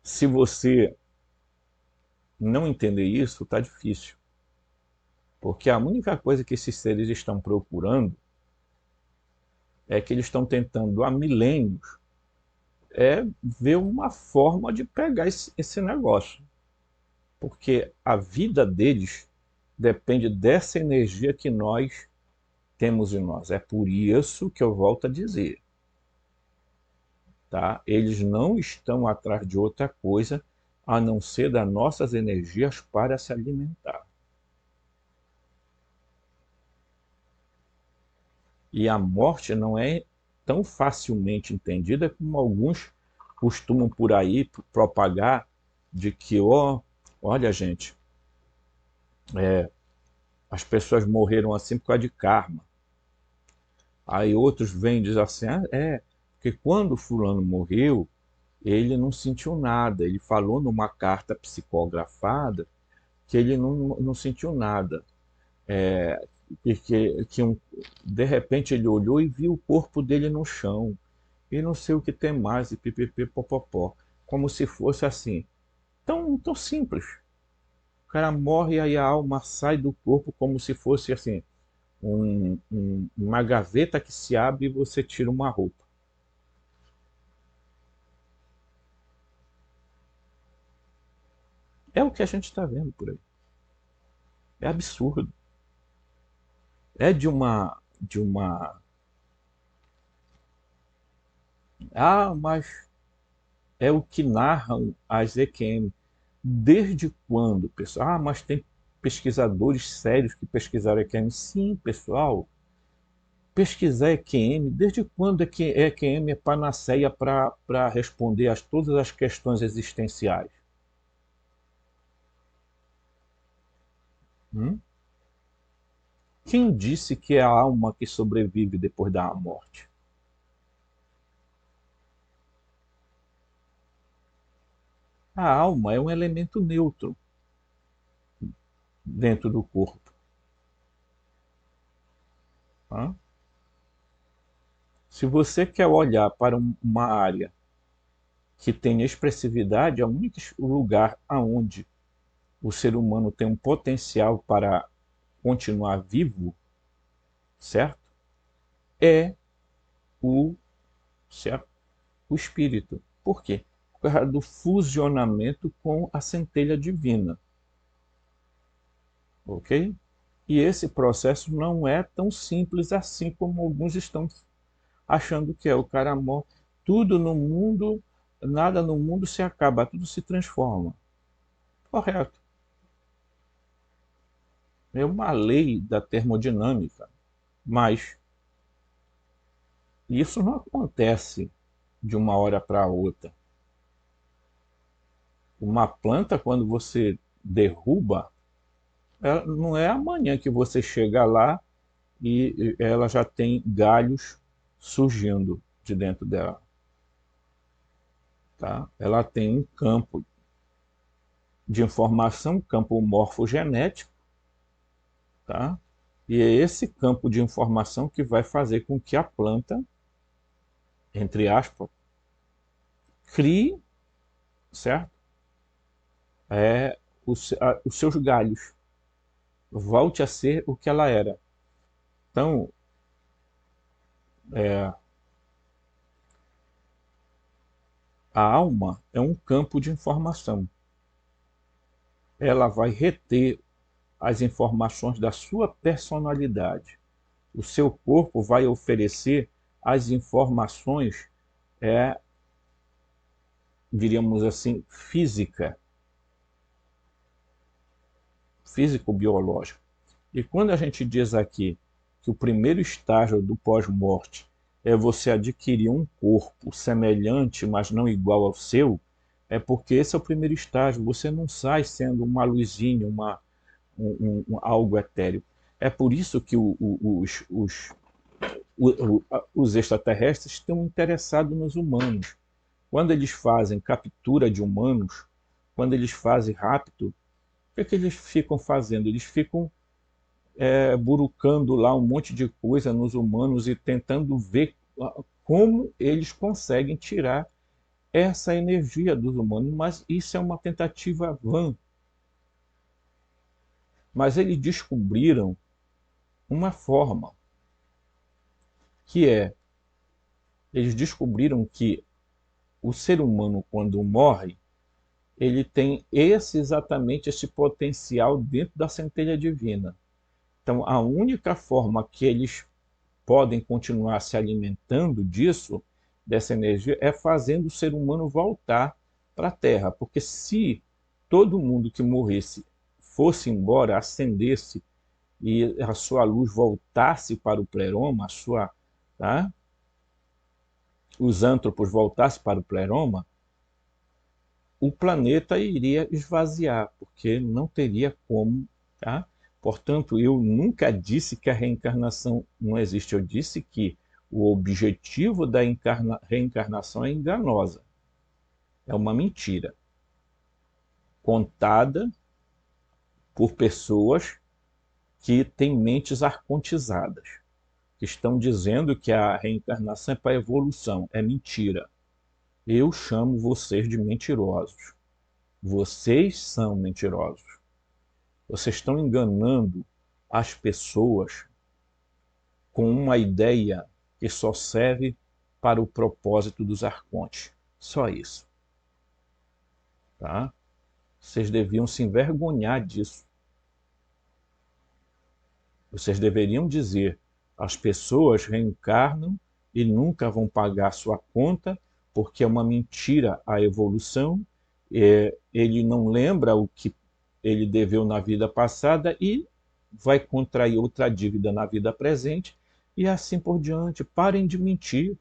se você não entender isso, está difícil. Porque a única coisa que esses seres estão procurando é que eles estão tentando há milênios ver uma forma de pegar esse negócio. Porque a vida deles depende dessa energia que nós temos em nós. É por isso que eu volto a dizer, tá? Eles não estão atrás de outra coisa a não ser das nossas energias para se alimentar. E a morte não é tão facilmente entendida como alguns costumam por aí propagar de que, olha gente, as pessoas morreram assim por causa de karma. Aí outros vêm e dizem assim, porque quando fulano morreu, ele não sentiu nada, ele falou numa carta psicografada que ele não sentiu nada. E de repente ele olhou e viu o corpo dele no chão, e não sei o que tem mais, e pipipi, popopó. Como se fosse assim, tão simples. O cara morre e aí a alma sai do corpo como se fosse assim, uma gaveta que se abre e você tira uma roupa. É o que a gente está vendo por aí. É absurdo. É mas é o que narram as EQM. Desde quando, pessoal? Mas tem pesquisadores sérios que pesquisaram EQM. Sim, pessoal. Pesquisar EQM, desde quando é que EQM é panaceia para responder a todas as questões existenciais? Hum? Quem disse que é a alma que sobrevive depois da morte? A alma é um elemento neutro dentro do corpo. Tá? Se você quer olhar para uma área que tem expressividade, o único lugar aonde o ser humano tem um potencial para continuar vivo, certo? É o, certo? O espírito. Por quê? Por causa do fusionamento com a centelha divina. Ok? E esse processo não é tão simples assim como alguns estão achando que é. O cara morre. tudo no mundo, nada no mundo se acaba, tudo se transforma. Correto. É uma lei da termodinâmica, mas isso não acontece de uma hora para outra. Uma planta, quando você derruba, não é amanhã que você chega lá e ela já tem galhos surgindo de dentro dela. Tá? Ela tem um campo de informação, campo morfogenético, tá? E é esse campo de informação que vai fazer com que a planta, entre aspas, crie, certo? Os seus galhos, volte a ser o que ela era. Então, a alma é um campo de informação. Ela vai reter as informações da sua personalidade. O seu corpo vai oferecer as informações, diríamos assim, físico-biológica. E quando a gente diz aqui que o primeiro estágio do pós-morte é você adquirir um corpo semelhante, mas não igual ao seu, é porque esse é o primeiro estágio. Você não sai sendo uma luzinha, algo etéreo. É por isso que os extraterrestres estão interessados nos humanos. Quando eles fazem captura de humanos, quando eles fazem rapto, o que eles ficam fazendo? Eles ficam burucando lá um monte de coisa nos humanos e tentando ver como eles conseguem tirar essa energia dos humanos, mas isso é uma tentativa vã. Mas eles descobriram uma forma, que eles descobriram que o ser humano, quando morre, ele tem exatamente esse potencial dentro da centelha divina. Então, a única forma que eles podem continuar se alimentando disso, dessa energia, é fazendo o ser humano voltar para a Terra. Porque se todo mundo que morresse fosse embora, ascendesse e a sua luz voltasse para o pleroma, tá? Os antropos voltassem para o pleroma, o planeta iria esvaziar, porque não teria como. Tá? Portanto, eu nunca disse que a reencarnação não existe. Eu disse que o objetivo da reencarnação é enganosa. É uma mentira. Contada por pessoas que têm mentes arcontizadas, que estão dizendo que a reencarnação é para a evolução. É mentira. Eu chamo vocês de mentirosos. Vocês são mentirosos. Vocês estão enganando as pessoas com uma ideia que só serve para o propósito dos arcontes. Só isso. Tá? Vocês deviam se envergonhar disso. Vocês deveriam dizer: as pessoas reencarnam e nunca vão pagar sua conta, porque é uma mentira a evolução. Ele não lembra o que ele deveu na vida passada e vai contrair outra dívida na vida presente e assim por diante. Parem de mentir.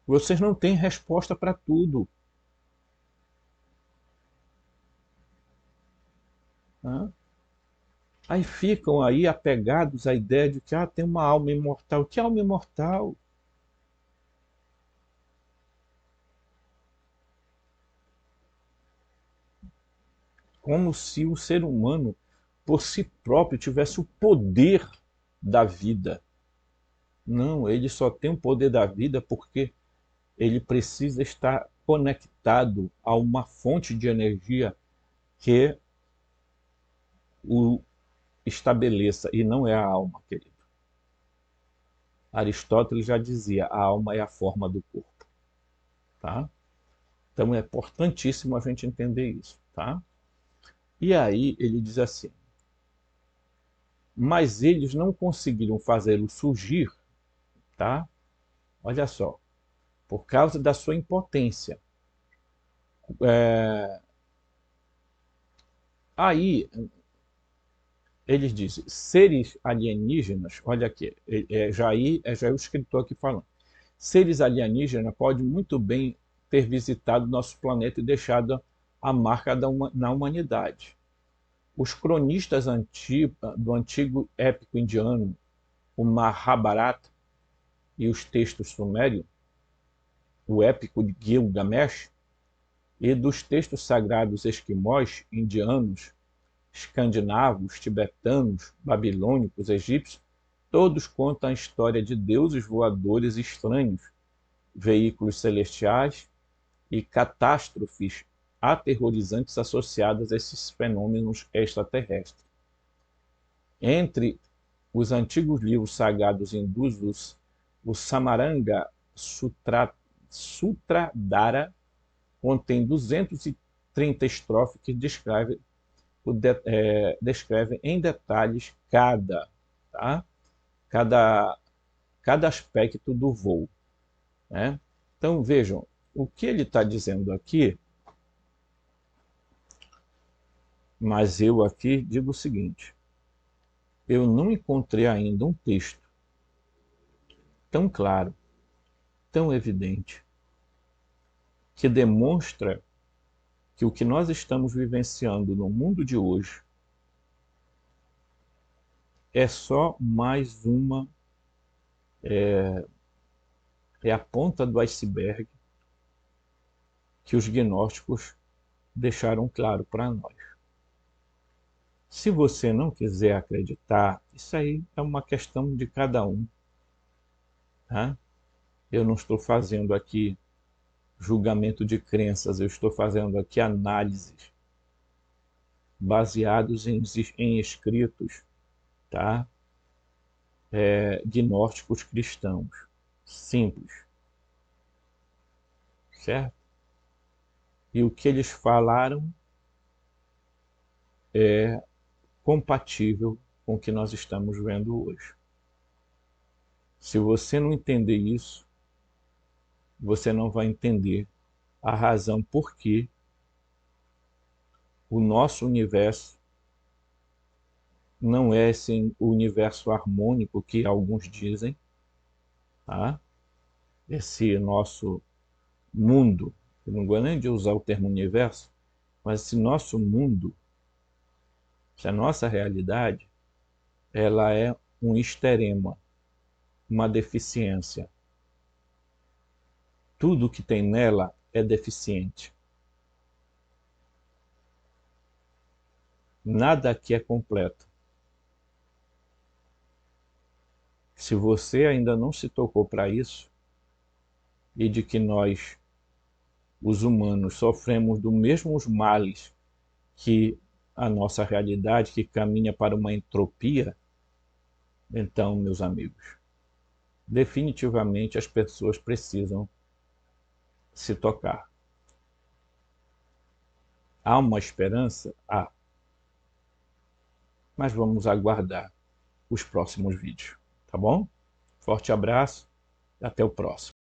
Vocês não têm resposta para tudo. Tá? Aí ficam aí apegados à ideia de que tem uma alma imortal. Que alma imortal? Como se o ser humano, por si próprio, tivesse o poder da vida. Não, ele só tem o poder da vida porque ele precisa estar conectado a uma fonte de energia que o estabeleça, e não é a alma, querido. Aristóteles já dizia: a alma é a forma do corpo. Tá? Então é importantíssimo a gente entender isso. Tá? E aí ele diz assim: mas eles não conseguiram fazê-lo surgir, tá? Olha só, por causa da sua impotência. É, aí eles dizem, seres alienígenas, olha aqui, já é o escritor aqui falando. Seres alienígenas podem muito bem ter visitado nosso planeta e deixado a marca na humanidade. Os cronistas do antigo épico indiano, o Mahabharata, e os textos sumérios, o épico de Gilgamesh, e dos textos sagrados esquimós, indianos, escandinavos, tibetanos, babilônicos, egípcios, todos contam a história de deuses voadores estranhos, veículos celestiais e catástrofes aterrorizantes associadas a esses fenômenos extraterrestres. Entre os antigos livros sagrados hindus, o Samaranga Sutradhara contém 230 estrofes que descrevem em detalhes tá? cada, cada aspecto do voo. Né? Então, vejam, o que ele está dizendo aqui, mas eu aqui digo o seguinte, eu não encontrei ainda um texto tão claro, tão evidente, que demonstra que o que nós estamos vivenciando no mundo de hoje é só mais uma, é a ponta do iceberg que os gnósticos deixaram claro para nós. Se você não quiser acreditar, isso aí é uma questão de cada um. Tá? Eu não estou fazendo aqui julgamento de crenças, eu estou fazendo aqui análises baseados em escritos, tá? Gnósticos cristãos, simples, certo? E o que eles falaram é compatível com o que nós estamos vendo hoje. Se você não entender isso, você não vai entender a razão por que o nosso universo não é esse universo harmônico que alguns dizem, tá? Esse nosso mundo, eu não gosto nem de usar o termo universo, mas esse nosso mundo, essa nossa realidade, ela é um esterema, uma deficiência. Tudo que tem nela é deficiente. Nada aqui é completo. Se você ainda não se tocou para isso, e de que nós, os humanos, sofremos dos mesmos males que a nossa realidade, que caminha para uma entropia, então, meus amigos, definitivamente as pessoas precisam se tocar. Há uma esperança? Há. Mas vamos aguardar os próximos vídeos, tá bom? Forte abraço e até o próximo.